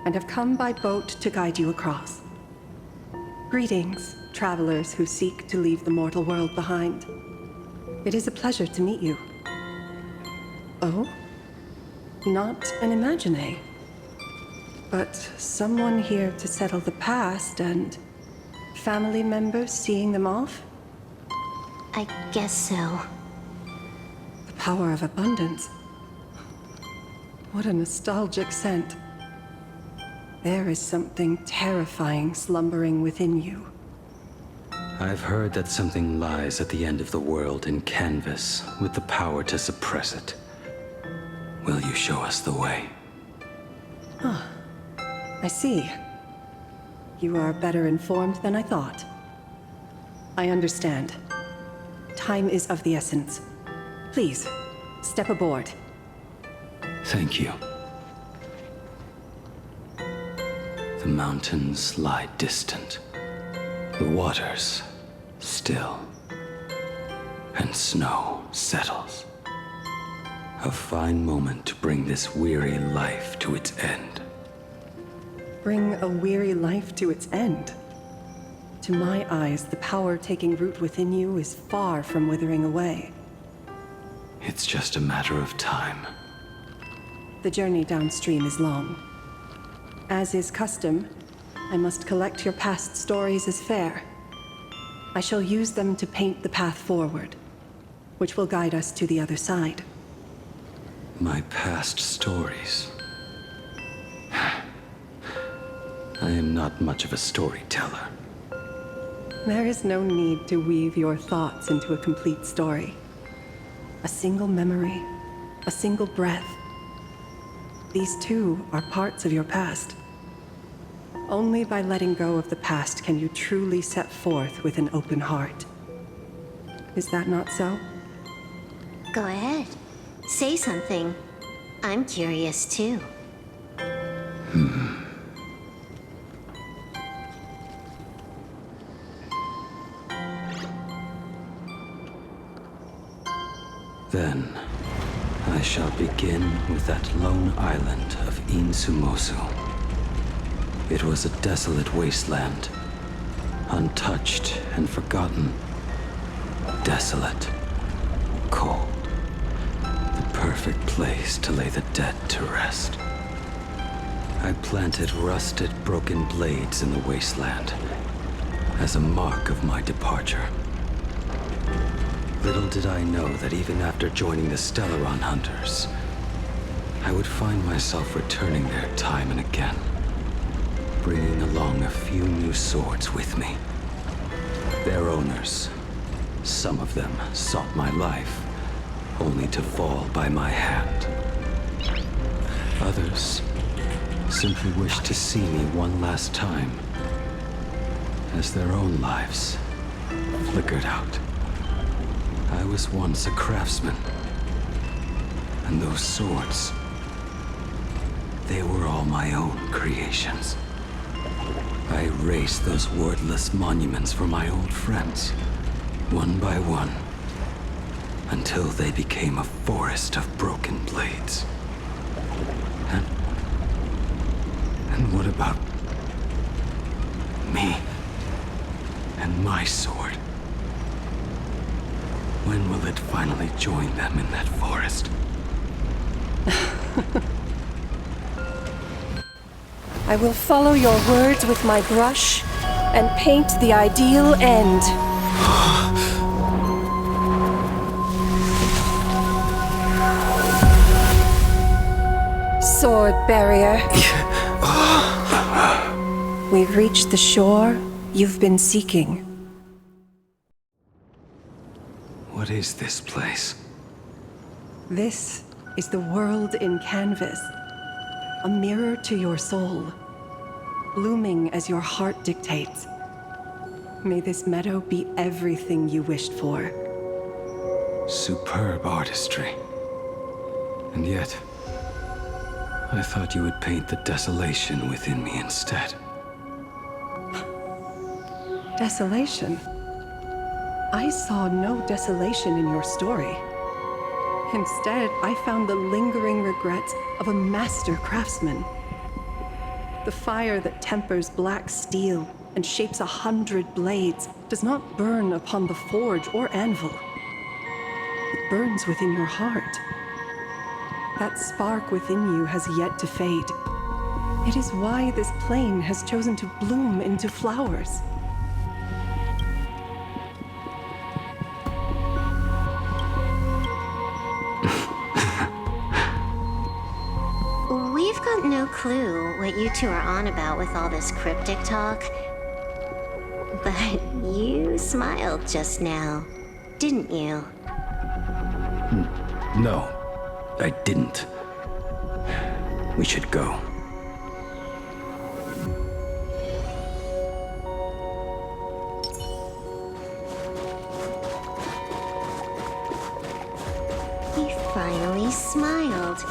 and have come by boat to guide you across. Greetings, travelers who seek to leave the mortal world behind. It is a pleasure to meet you. Oh? Not an Imagine, but someone here to settle the past and family members seeing them off? I guess so. The power of abundance. What a nostalgic scent. There is something terrifying slumbering within you. I've heard that something lies at the end of the world in canvas with the power to suppress it. Will you show us the way? I see. You are better informed than I thought. I understand. Time is of the essence. Please, step aboard. Thank you. The mountains lie distant. The waters still. And snow settles. A fine moment to bring this weary life to its end. Bring a weary life to its end? To my eyes, the power taking root within you is far from withering away. It's just a matter of time. The journey downstream is long. As is custom, I must collect your past stories as fare. I shall use them to paint the path forward, which will guide us to the other side. My past stories. I am not much of a storyteller. There is no need to weave your thoughts into a complete story. A single memory, a single breath. These too are parts of your past. Only by letting go of the past can you truly set forth with an open heart. Is that not so? Go ahead. Say something. I'm curious too. Then, I shall begin with that lone island of Insumosu. It was a desolate wasteland, untouched and forgotten. Desolate, cold, the perfect place to lay the dead to rest. I planted rusted, broken blades in the wasteland as a mark of my departure. Little did I know that even after joining the Stellaron Hunters, I would find myself returning there time and again, bringing along a few new swords with me. Their owners, some of them sought my life, only to fall by my hand. Others simply wished to see me one last time, as their own lives flickered out. I was once a craftsman, and those swords, they were all my own creations. I erased those wordless monuments for my old friends, one by one, until they became a forest of broken blades. And what about me and my sword? When will it finally join them in that forest? I will follow your words with my brush and paint the ideal end. Sword barrier. We've reached the shore you've been seeking. What is this place? This is the world in canvas. A mirror to your soul, blooming as your heart dictates. May this meadow be everything you wished for. Superb artistry. And yet, I thought you would paint the desolation within me instead. Desolation? I saw no desolation in your story. Instead, I found the lingering regrets of a master craftsman. The fire that tempers black steel and shapes 100 blades does not burn upon the forge or anvil. It burns within your heart. That spark within you has yet to fade. It is why this plane has chosen to bloom into flowers. got no clue what you two are on about with all this cryptic talk. But you smiled just now, didn't you? No, I didn't. We should go. He finally smiled.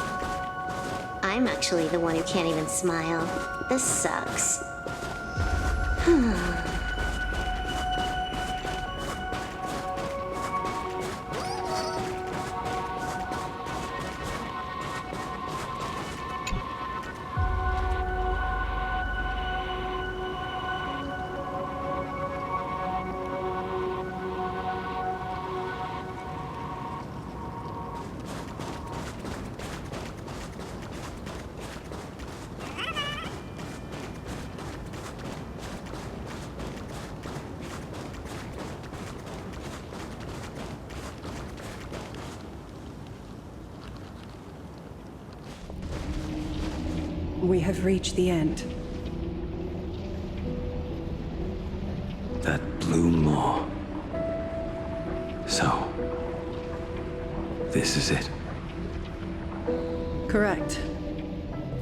I'm actually the one who can't even smile. This sucks. We have reached the end. That blue maw. So, this is it. Correct.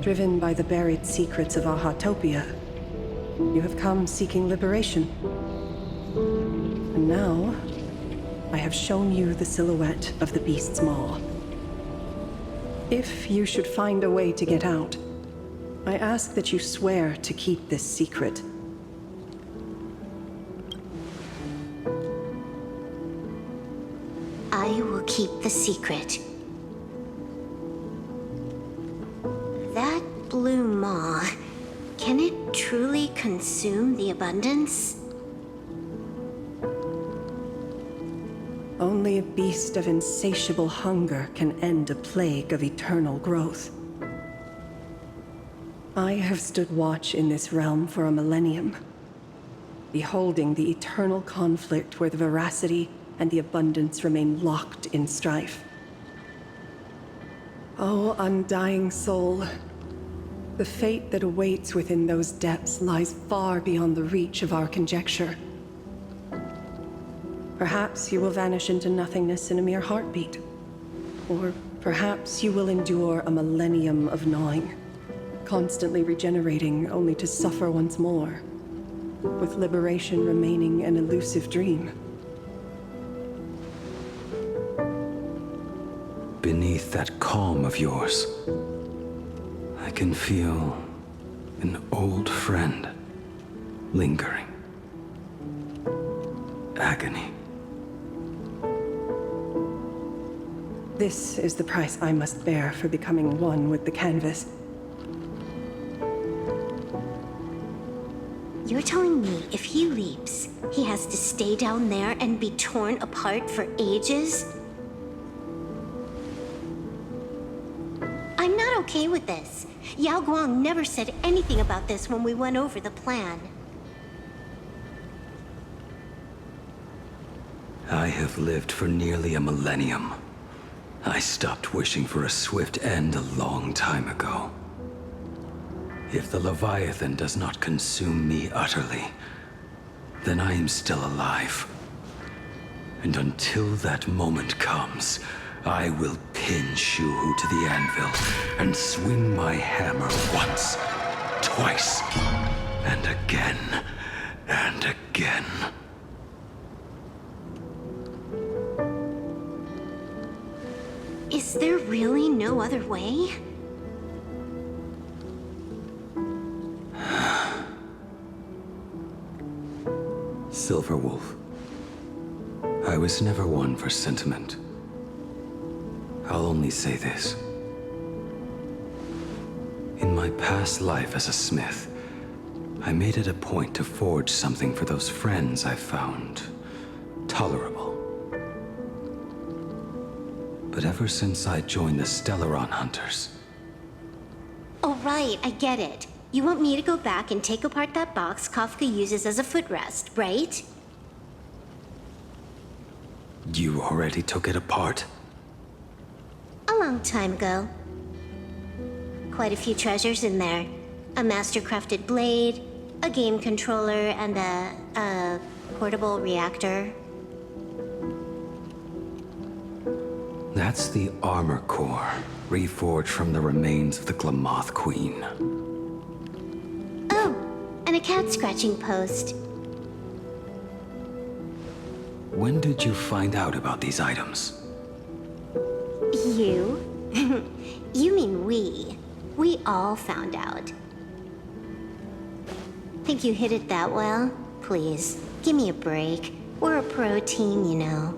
Driven by the buried secrets of Ahatopia, you have come seeking liberation. And now, I have shown you the silhouette of the beast's maw. If you should find a way to get out, I ask that you swear to keep this secret. I will keep the secret. That blue maw, can it truly consume the abundance? Only a beast of insatiable hunger can end a plague of eternal growth. I have stood watch in this realm for a millennium, beholding the eternal conflict where the veracity and the abundance remain locked in strife. Oh, undying soul, the fate that awaits within those depths lies far beyond the reach of our conjecture. Perhaps you will vanish into nothingness in a mere heartbeat, or perhaps you will endure a millennium of gnawing, constantly regenerating only to suffer once more, with liberation remaining an elusive dream. Beneath that calm of yours, I can feel an old friend lingering. Agony. This is the price I must bear for becoming one with the canvas. You're telling me if he leaps, he has to stay down there and be torn apart for ages? I'm not okay with this. Yao Guang never said anything about this when we went over the plan. I have lived for nearly a millennium. I stopped wishing for a swift end a long time ago. If the Leviathan does not consume me utterly, then I am still alive. And until that moment comes, I will pin Shuhu to the anvil and swing my hammer once, twice, and again, and again. Is there really no other way? Silverwolf, I was never one for sentiment. I'll only say this. In my past life as a smith, I made it a point to forge something for those friends I found tolerable. But ever since I joined the Stellaron Hunters... Oh, right, I get it. You want me to go back and take apart that box Kafka uses as a footrest, right? You already took it apart? A long time ago. Quite a few treasures in there. A master-crafted blade, a game controller, and a portable reactor. That's the armor core, reforged from the remains of the Glamoth Queen. Oh, and a cat-scratching post. When did you find out about these items? You? You mean we. We all found out. Think you hid it that well? Please, give me a break. We're a pro team, you know.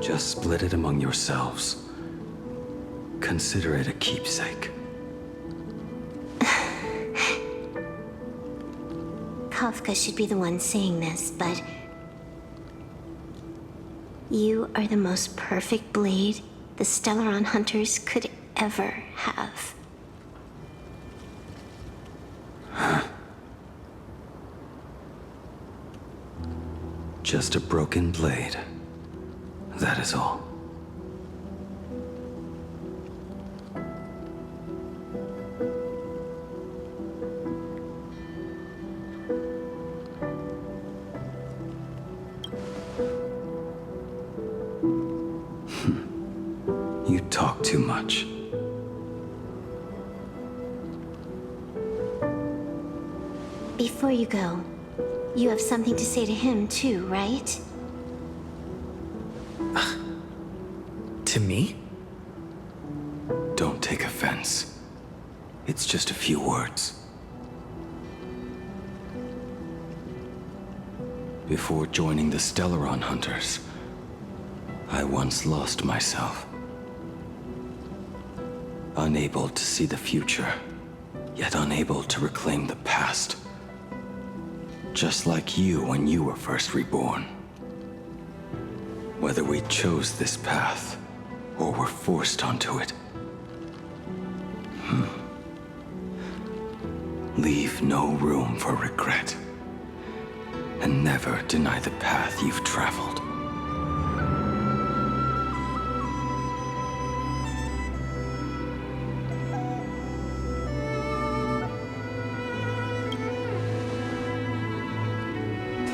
Just split it among yourselves. Consider it a keepsake. Kafka should be the one saying this, but... You are the most perfect blade the Stellaron Hunters could ever have. Just a broken blade. That is all. You talk too much. Before you go, you have something to say to him too, right? To me? Don't take offense. It's just a few words. Before joining the Stellaron Hunters, I once lost myself. Unable to see the future, yet unable to reclaim the past. Just like you when you were first reborn. Whether we chose this path, or were forced onto it. Leave no room for regret. And never deny the path you've traveled.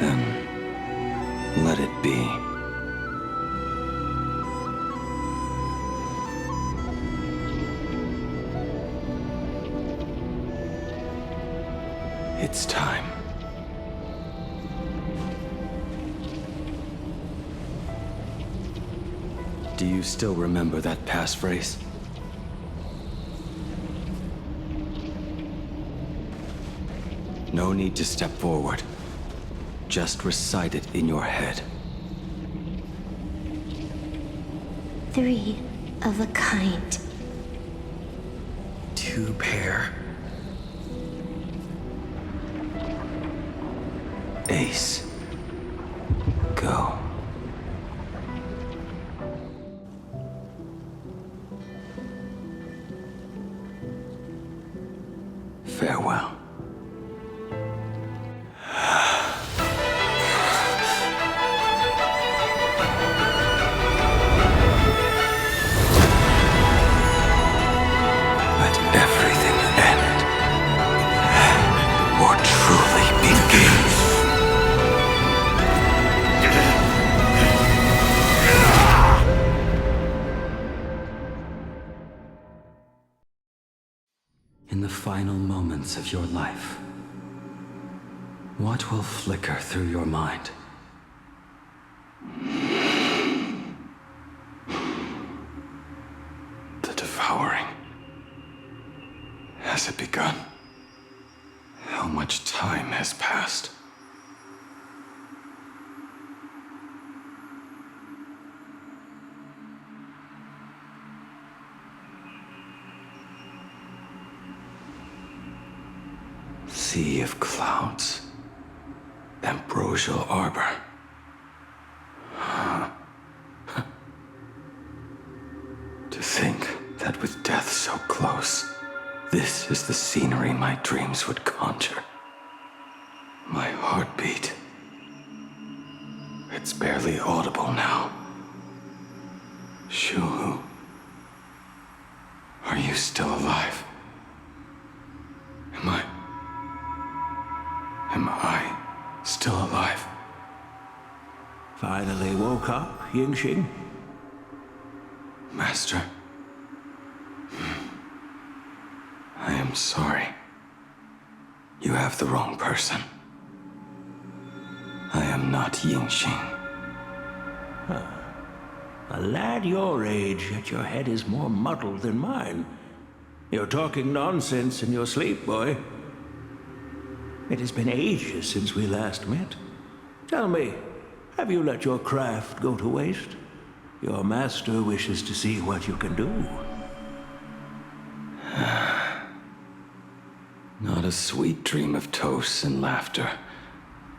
Then, let it be. It's time. Do you still remember that passphrase? No need to step forward. Just recite it in your head. 3 of a kind. 2 pair. Ace. Go. Farewell. Let everything end, or truly begin. In the final moments of your life, what will flicker through your mind? The devouring. Has it begun? How much time has passed? Sea of clouds. Ambrosial arbor. To think that with death so close, this is the scenery my dreams would conjure. My heartbeat. It's barely audible now, Shuhu, are you still alive? Am I still alive? Finally woke up, Yingxing? Master, I am sorry. You have the wrong person. I am not Yingxing. Huh. A lad your age, yet your head is more muddled than mine. You're talking nonsense in your sleep, boy. It has been ages since we last met. Tell me, have you let your craft go to waste? Your master wishes to see what you can do. Not a sweet dream of toasts and laughter,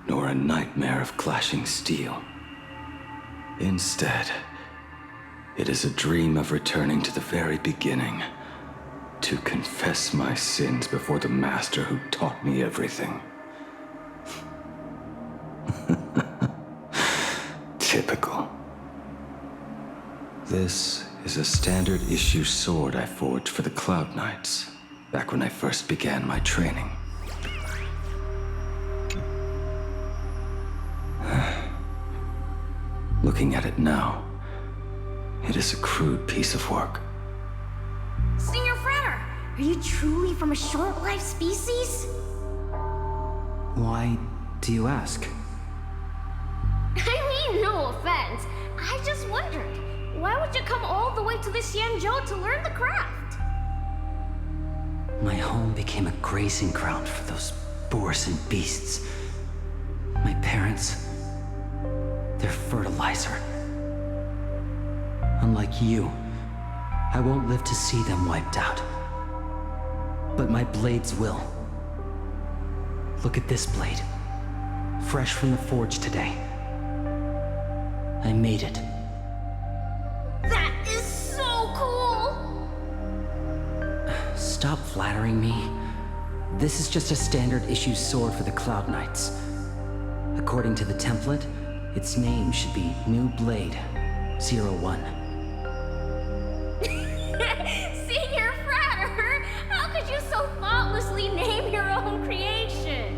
nor a nightmare of clashing steel. Instead, it is a dream of returning to the very beginning, to confess my sins before the master who taught me everything. Typical. This is a standard issue sword I forged for the Cloud Knights, back when I first began my training. Looking at it now, it is a crude piece of work. Senior Frater, are you truly from a short-lived species? Why do you ask? I mean, no offense. I just wondered, why would you come all the way to the Xianzhou to learn the craft? My home became a grazing ground for those boars and beasts. My parents, they're fertilizer. Unlike you, I won't live to see them wiped out. But my blades will. Look at this blade. Fresh from the forge today. I made it. That is so cool! Stop flattering me. This is just a standard issue sword for the Cloud Knights. According to the template, its name should be New Blade 01. Senior Frater, how could you so thoughtlessly name your own creation?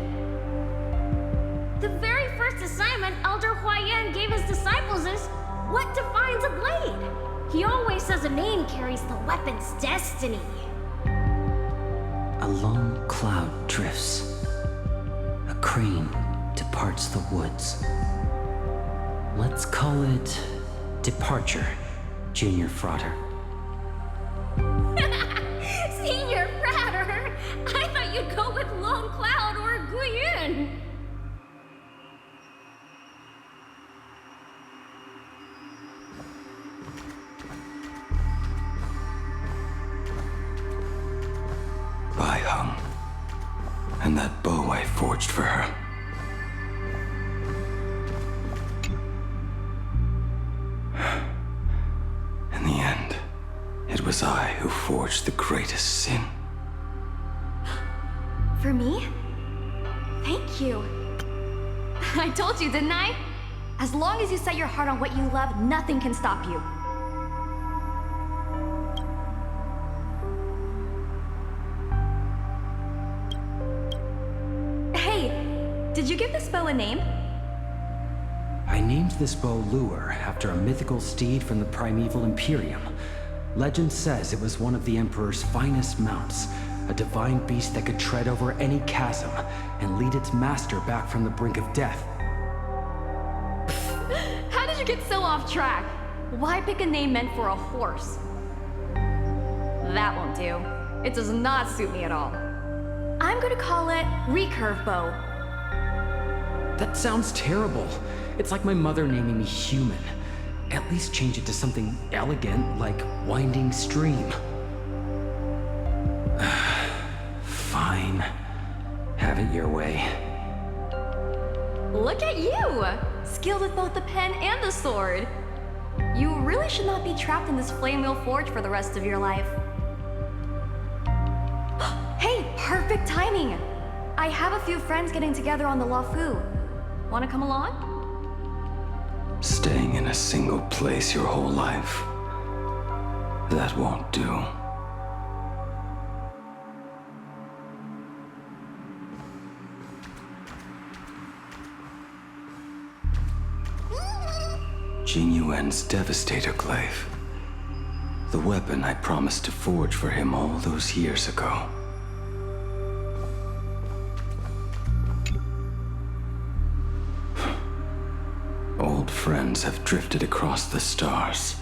The very first assignment Elder Huayan gave his disciples is, what defines a blade? He always says a name carries the weapon's destiny. A lone cloud drifts. A crane departs the woods. Let's call it Departure, Junior Frater. Senior Frater, I thought you'd go with Lone Cloud or Guiyun. Bai Hung, and that bow I forged for her. In the end, it was I who forged the greatest sin. For me? Thank you. I told you, didn't I? As long as you set your heart on what you love, nothing can stop you. Hey, did you give this bow a name? I named this bow Lure after a mythical steed from the primeval Imperium. Legend says it was one of the Emperor's finest mounts, a divine beast that could tread over any chasm and lead its master back from the brink of death. How did you get so off track? Why pick a name meant for a horse? That won't do. It does not suit me at all. I'm gonna call it Recurve Bow. That sounds terrible. It's like my mother naming me Human. At least change it to something elegant like Winding Stream. Fine. Have it your way. Look at you! Skilled with both the pen and the sword. You really should not be trapped in this flame wheel forge for the rest of your life. Hey, perfect timing! I have a few friends getting together on the Luofu. Wanna come along? Staying in a single place your whole life. That won't do. Jing Yuan's Devastator Glaive. The weapon I promised to forge for him all those years ago. Old friends have drifted across the stars,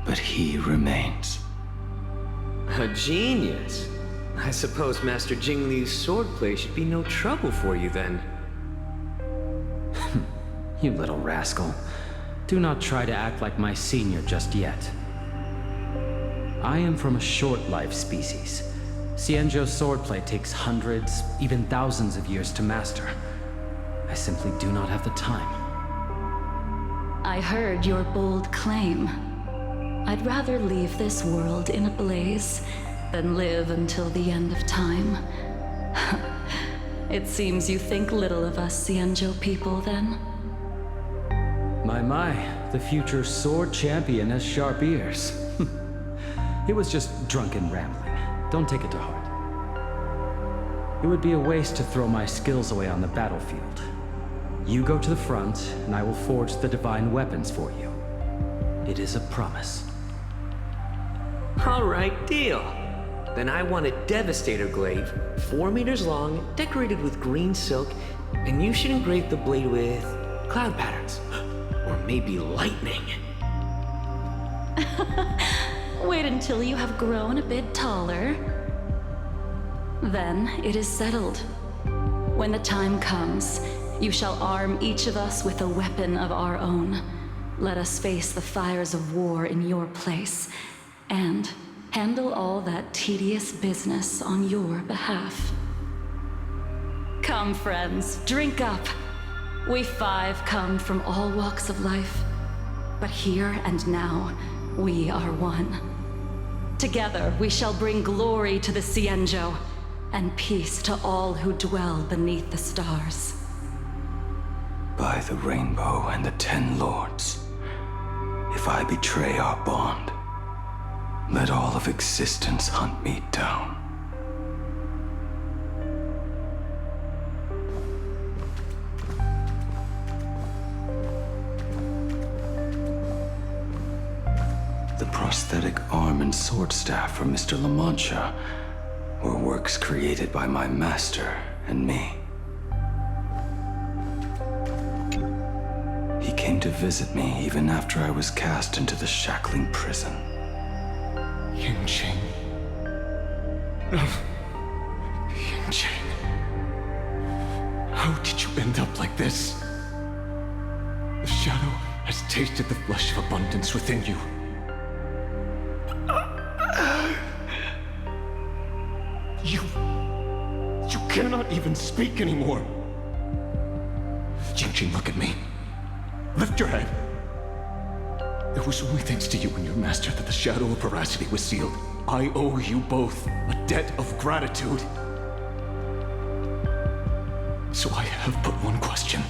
but he remains. A genius. I suppose Master Jing Liu's swordplay should be no trouble for you then. You little rascal. Do not try to act like my senior just yet. I am from a short-life species. Xianzhou's swordplay takes hundreds, even thousands of years to master. I simply do not have the time. I heard your bold claim. I'd rather leave this world in a blaze than live until the end of time. It seems you think little of us Xianzhou people, then? My, the future sword champion has sharp ears. It was just drunken rambling. Don't take it to heart. It would be a waste to throw my skills away on the battlefield. You go to the front, and I will forge the divine weapons for you. It is a promise. All right, deal. Then I want a Devastator Glaive, 4 meters long, decorated with green silk, and you should engrave the blade with cloud patterns. Or maybe lightning. Wait until you have grown a bit taller. Then it is settled. When the time comes, you shall arm each of us with a weapon of our own. Let us face the fires of war in your place, and handle all that tedious business on your behalf. Come, friends, drink up. We 5 come from all walks of life, but here and now, we are one. Together, we shall bring glory to the Xianzhou, and peace to all who dwell beneath the stars. By the rainbow and the 10 lords, if I betray our bond, let all of existence hunt me down. The prosthetic arm and sword staff from Mr. La Mancha were works created by my master and me. He came to visit me even after I was cast into the shackling prison. Yingqing. Yingqing. How did you end up like this? The shadow has tasted the flesh of abundance within you. You cannot even speak anymore. Yingqing, look at me. Lift your head. It was only thanks to you and your master that the shadow of veracity was sealed. I owe you both a debt of gratitude. So I have but one question.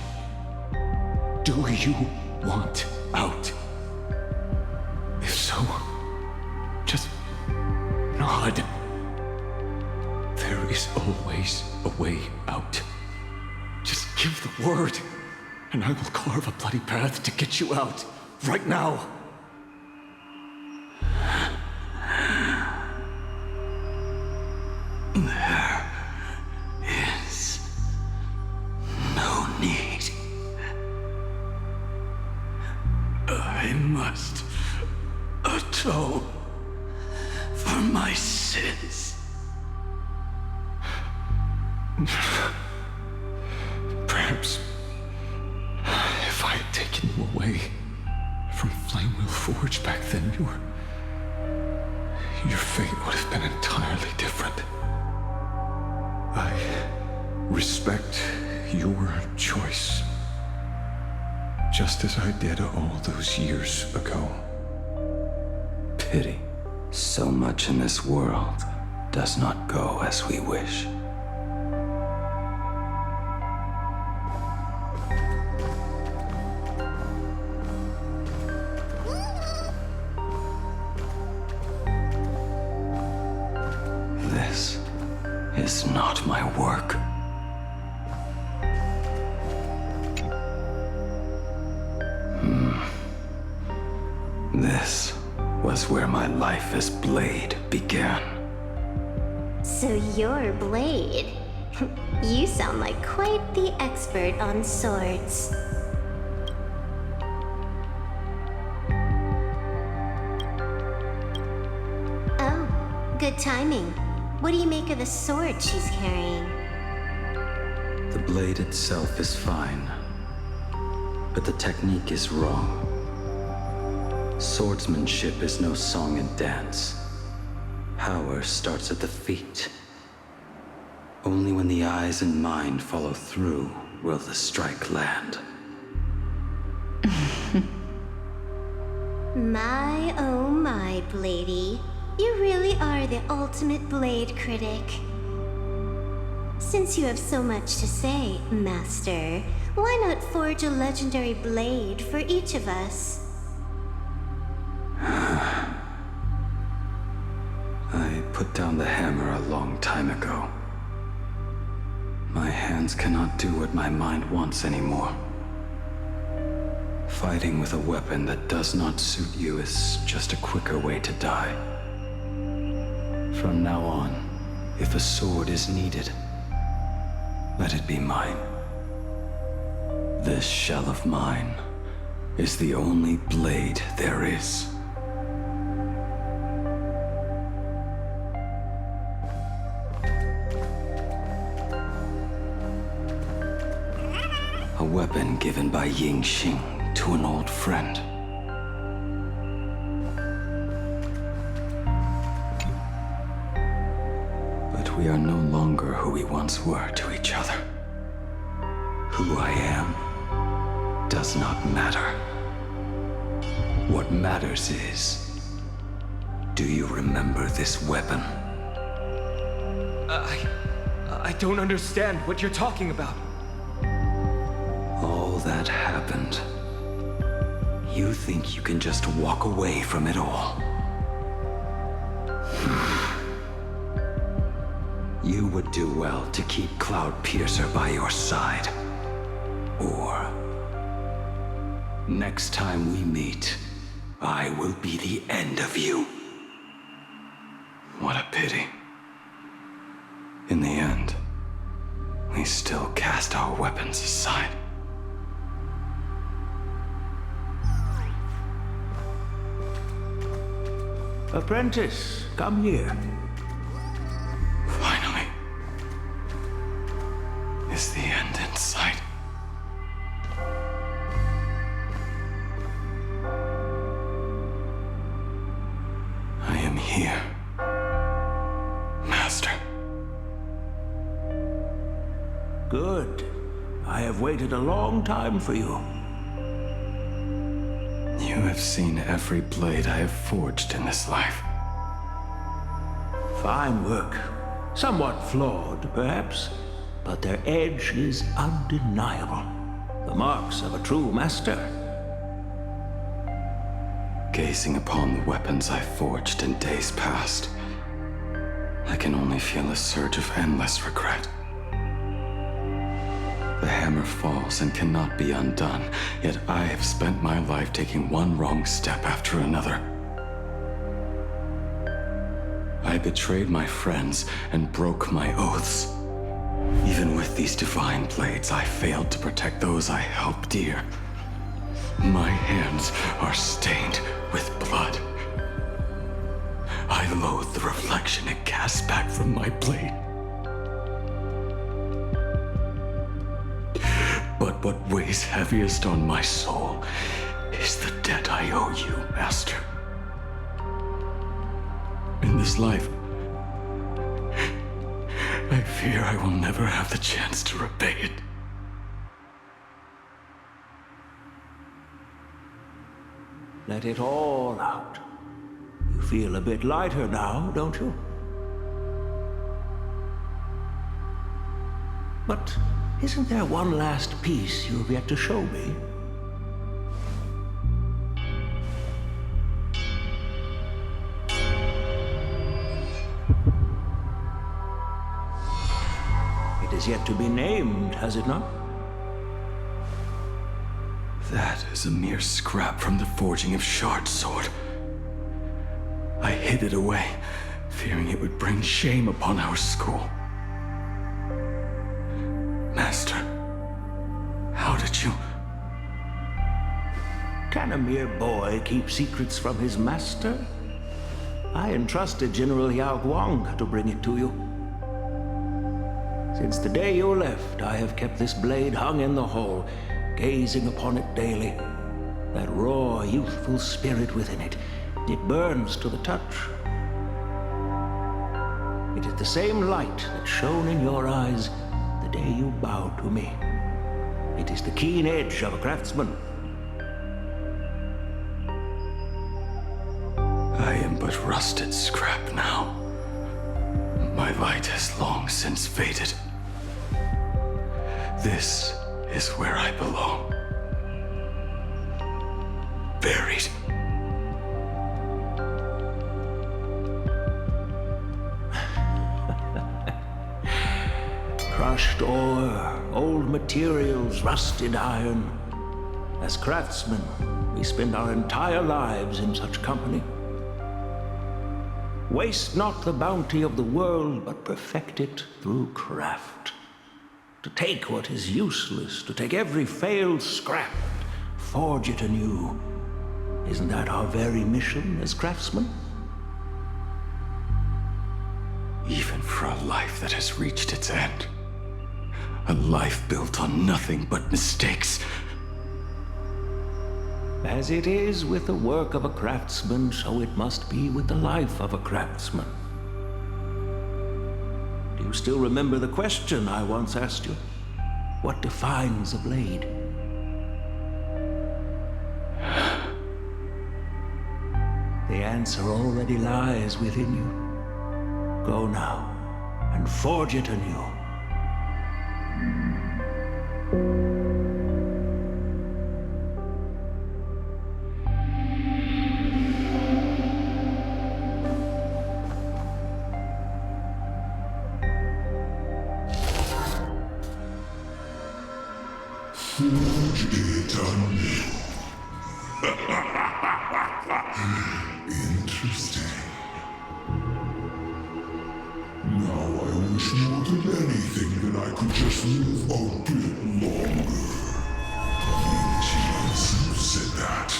Do you want out? If so, just nod. There is always a way out. Just give the word, and I will carve a bloody path to get you out, right now. There is no need. I must atone for my sins. Perhaps if I had taken you away from Flamewheel Forge back then, your fate would have been entirely different. I respect your choice, just as I did all those years ago. Pity. So much in this world does not go as we wish. is not my work. This was where my life as Blade began. So you're Blade. You sound like quite the expert on swords. Oh, good timing. What do you make of the sword she's carrying? The blade itself is fine, but the technique is wrong. Swordsmanship is no song and dance. Power starts at the feet. Only when the eyes and mind follow through will the strike land. My, oh my, Bladey. You really are the ultimate blade critic. Since you have so much to say, Master, why not forge a legendary blade for each of us? I put down the hammer a long time ago. My hands cannot do what my mind wants anymore. Fighting with a weapon that does not suit you is just a quicker way to die. From now on, if a sword is needed, let it be mine. This shell of mine is the only blade there is. A weapon given by Ying Xing to an old friend. But we are no longer who we once were to each other. Who I am does not matter. What matters is, do you remember this weapon? I don't understand what you're talking about. All that happened. You think you can just walk away from it all? You would do well to keep Cloudpiercer by your side. Or, next time we meet, I will be the end of you. What a pity. In the end, we still cast our weapons aside. Apprentice, come here. Finally. Is the end in sight? I am here, Master. Good. I have waited a long time for you. You have seen every blade I have forged in this life. Fine work. Somewhat flawed, perhaps, but their edge is undeniable. The marks of a true master. Gazing upon the weapons I forged in days past, I can only feel a surge of endless regret. The hammer falls and cannot be undone, yet I have spent my life taking one wrong step after another. I betrayed my friends and broke my oaths. Even with these divine blades, I failed to protect those I held dear. My hands are stained with blood. I loathe the reflection it casts back from my blade. But what weighs heaviest on my soul is the debt I owe you, Master. In this life, I fear I will never have the chance to repay it. Let it all out. You feel a bit lighter now, don't you? But isn't there one last piece you've yet to show me? is yet to be named, has it not? That is a mere scrap from the forging of Shard's sword. I hid it away, fearing it would bring shame upon our school. Master, how did you... Can a mere boy keep secrets from his master? I entrusted General Yao Guang to bring it to you. Since the day you left, I have kept this blade hung in the hall, gazing upon it daily. That raw, youthful spirit within it, it burns to the touch. It is the same light that shone in your eyes the day you bowed to me. It is the keen edge of a craftsman. I am but rusted scrap now. My light has long since faded. This is where I belong. Buried. Crushed ore, old materials, rusted iron. As craftsmen, we spend our entire lives in such company. Waste not the bounty of the world, but perfect it through craft. To take what is useless, to take every failed scrap, forge it anew. Isn't that our very mission as craftsmen? Even for a life that has reached its end. A life built on nothing but mistakes. As it is with the work of a craftsman, so it must be with the life of a craftsman. Do you still remember the question I once asked you? What defines a blade? The answer already lies within you. Go now and forge it anew. Forge it anew. Interesting. Now I wish more than anything that I could just live a bit longer. King Jiansu said that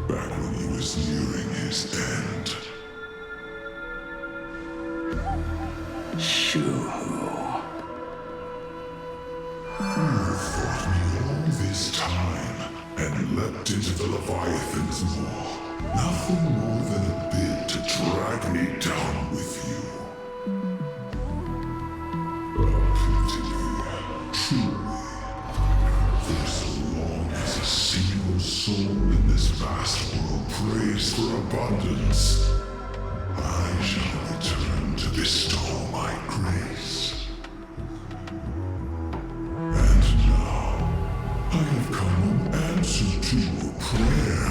back when he was nearing his end. Shoo-hoo. You fought me all this time and leapt into the Leviathan's maw. Nothing more than a bit to drag me down with you. Truly, for so long as a single soul in this vast world prays for abundance, I shall return to bestow my grace. And now, I have come in answer to a prayer.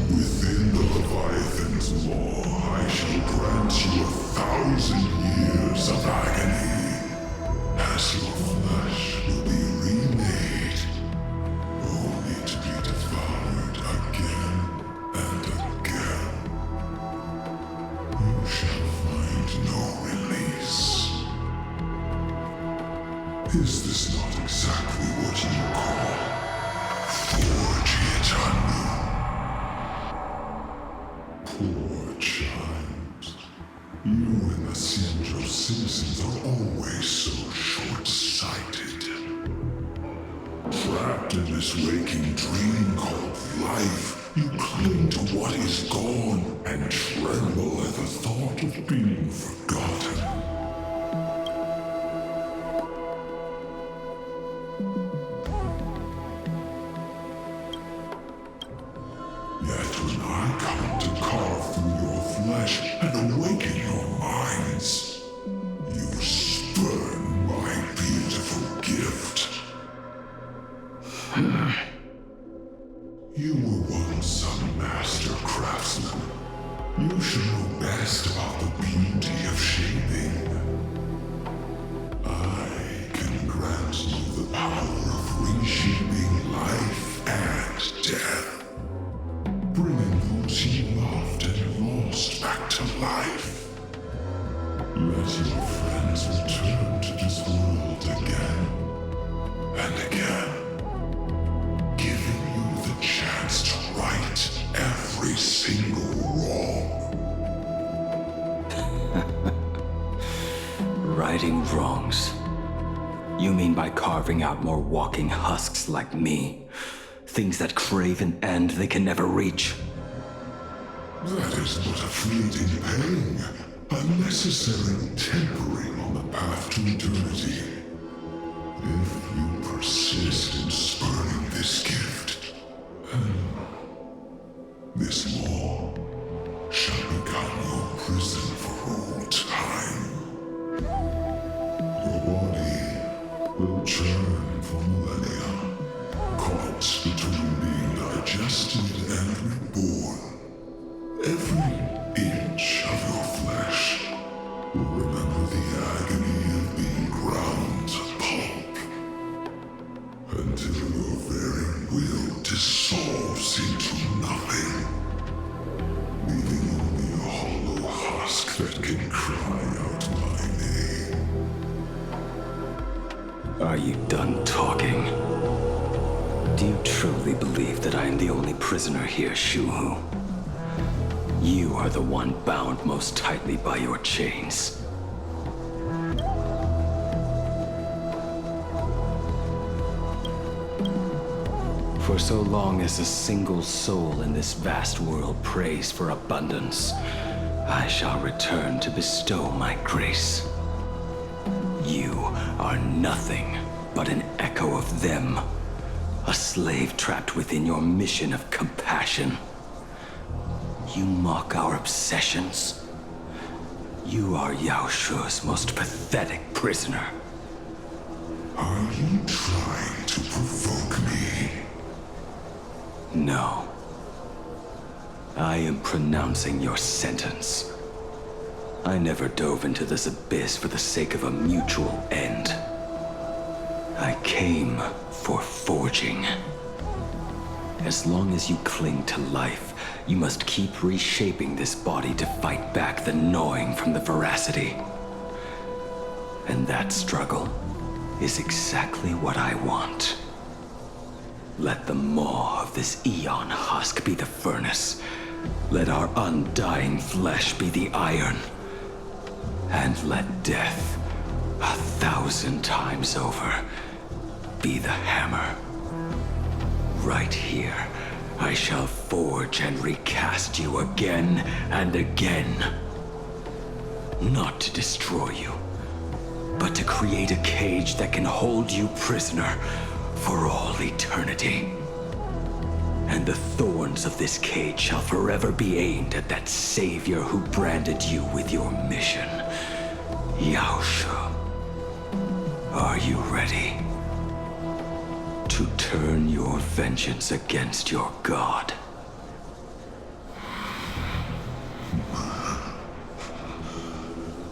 Within the Leviathan's maw, I shall grant you 1,000 years of agony, as your flesh will be remade, only to be devoured again and again. You shall find no release. Is this not exactly what you call forge it anew? Poor child. You and the Xianzhou citizens are always so short-sighted. Trapped in this waking dream called life, you cling to what is gone and tremble at the thought of being forgotten. Yet when I come to carve through your flesh and awaken your minds, you spurn my beautiful gift. You were once a master craftsman. You should know best about the beauty of shaping. I grant you the power of reshaping life and death, bringing those you loved and lost back to life. Let your friends return to this world again and again, giving you the chance to right every single wrong. Righting wrongs. You mean by carving out more walking husks like me? Things that crave an end they can never reach? That is but a fleeting pang, a necessary tempering on the path to eternity. If you persist in spurning this gift, this law shall become your prison for all time. Your body will churn for millennia, caught between being digested and reborn. Every inch of your flesh will remember the agony of being ground to pulp, until your very will dissolves into nothing, leaving only a hollow husk that can cry out my name. Are you done talking? Do you truly believe that I am the only prisoner here, Shuhu? You are the one bound most tightly by your chains. For so long as a single soul in this vast world prays for abundance, I shall return to bestow my grace. You are nothing but an echo of them, a slave trapped within your mission of compassion. You mock our obsessions. You are Yao Shu's most pathetic prisoner. Are you trying to provoke me? No. I am pronouncing your sentence. I never dove into this abyss for the sake of a mutual end. I came for forging. As long as you cling to life, you must keep reshaping this body to fight back the gnawing from the veracity. And that struggle is exactly what I want. Let the maw of this Eon husk be the furnace. Let our undying flesh be the iron. And let death, 1,000 times over, be the hammer. Right here, I shall forge and recast you again and again. Not to destroy you, but to create a cage that can hold you prisoner for all eternity. And the thorns of this cage shall forever be aimed at that savior who branded you with your mission. Yao Shu, are you ready to turn your vengeance against your god?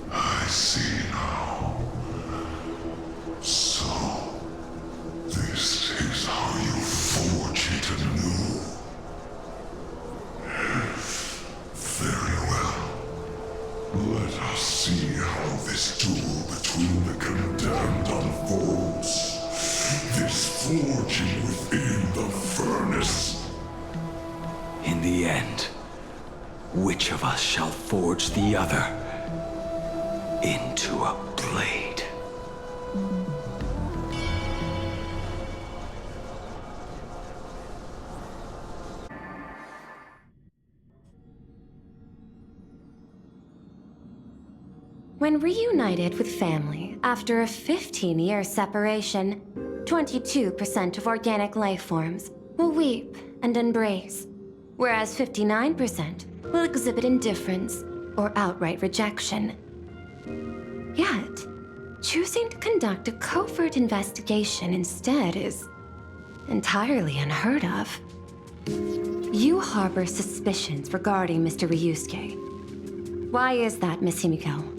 I see now. So, this is how you forge it anew. Very well. Let us see how this duel between the condemned unfolds. This forging within the furnace. In the end, which of us shall forge the other into a blade? When reunited with family after a 15-year separation, 22% of organic life forms will weep and embrace, whereas 59% will exhibit indifference or outright rejection. Yet, choosing to conduct a covert investigation instead is entirely unheard of. You harbor suspicions regarding Mr. Ryusuke. Why is that, Miss Himiko?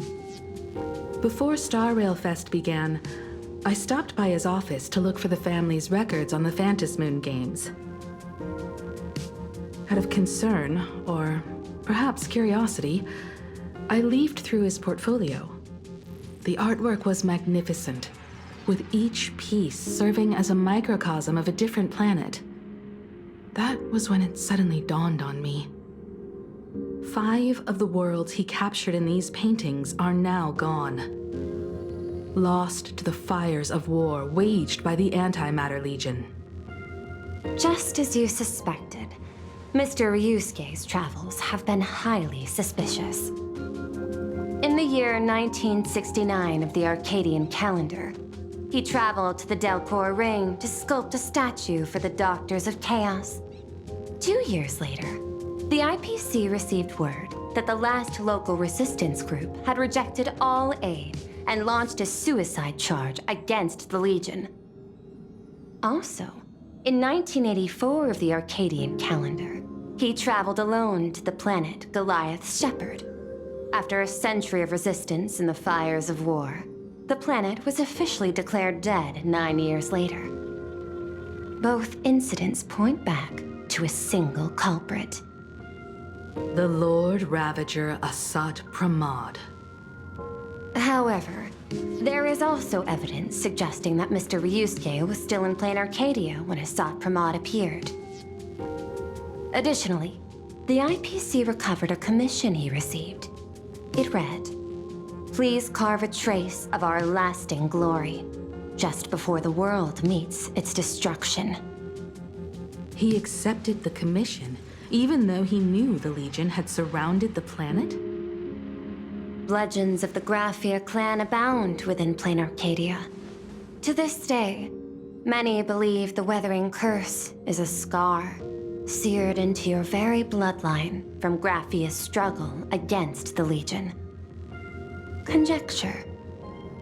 Before Star Rail Fest began, I stopped by his office to look for the family's records on the Phantom Moon games. Out of concern, or perhaps curiosity, I leafed through his portfolio. The artwork was magnificent, with each piece serving as a microcosm of a different planet. That was when it suddenly dawned on me. 5 of the worlds he captured in these paintings are now gone, lost to the fires of war waged by the Antimatter Legion. Just as you suspected, Mr. Ryusuke's travels have been highly suspicious. In the year 1969 of the Arcadian calendar, he traveled to the Delcor Ring to sculpt a statue for the Doctors of Chaos. 2 years later, the IPC received word that the last local resistance group had rejected all aid and launched a suicide charge against the Legion. Also, in 1984 of the Arcadian calendar, he traveled alone to the planet Goliath's Shepherd. After a century of resistance in the fires of war, the planet was officially declared dead 9 years later. Both incidents point back to a single culprit. The Lord Ravager Asat Pramod. However, there is also evidence suggesting that Mr. Ryusuke was still in plain Arcadia when Asat Pramod appeared. Additionally, the IPC recovered a commission he received. It read, "Please carve a trace of our lasting glory, just before the world meets its destruction." He accepted the commission, even though he knew the Legion had surrounded the planet? Legends of the Graphia clan abound within plain Arcadia. To this day, many believe the Weathering Curse is a scar seared into your very bloodline from Graphia's struggle against the Legion. Conjecture.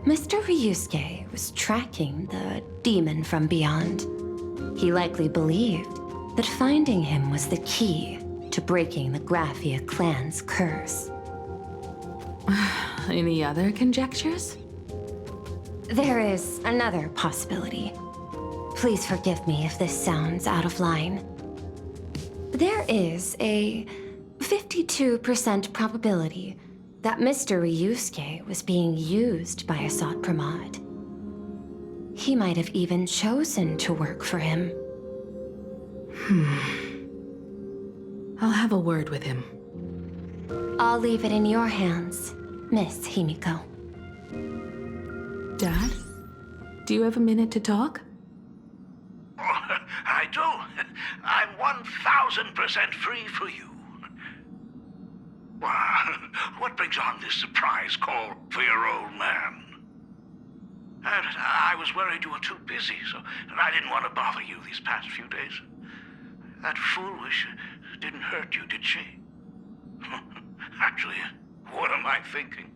Mr. Ryusuke was tracking the demon from beyond. He likely believed that finding him was the key to breaking the Graphia clan's curse. Any other conjectures? There is another possibility. Please forgive me if this sounds out of line. There is a 52% probability that Mr. Ryusuke was being used by Asat Pramod. He might have even chosen to work for him. I'll have a word with him. I'll leave it in your hands, Miss Himiko. Dad? Do you have a minute to talk? I do. I'm 1000% free for you. What brings on this surprise call for your old man? I was worried you were too busy, so I didn't want to bother you these past few days. That foolish didn't hurt you, did she? Actually, what am I thinking?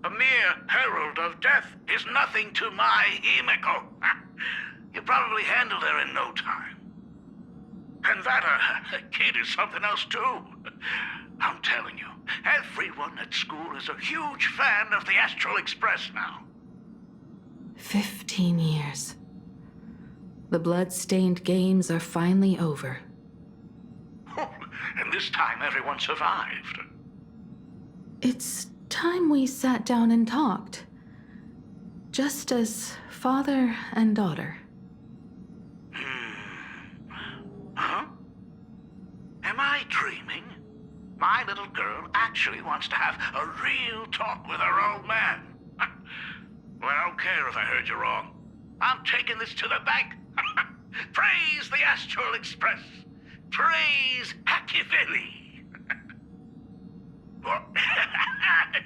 A mere herald of death is nothing to my Himiko. You probably handled her in no time. And that kid is something else too. I'm telling you, everyone at school is a huge fan of the Astral Express now. 15 years. The blood-stained games are finally over. And this time everyone survived. It's time we sat down and talked. Just as father and daughter. Huh? Am I dreaming? My little girl actually wants to have a real talk with her old man. Well, I don't care if I heard you wrong. I'm taking this to the bank. Praise the Astral Express. Praise Hakivilli.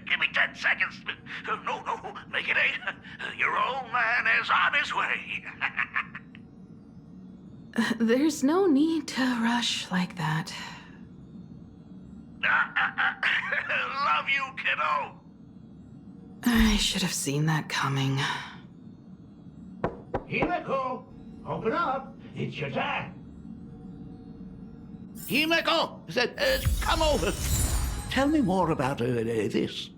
Give me 10 seconds. No, make it 8. Your old man is on his way. There's no need to rush like that. Love you, kiddo. I should have seen that coming. Himiko, open up. It's your dad. Himiko, come over. Tell me more about this.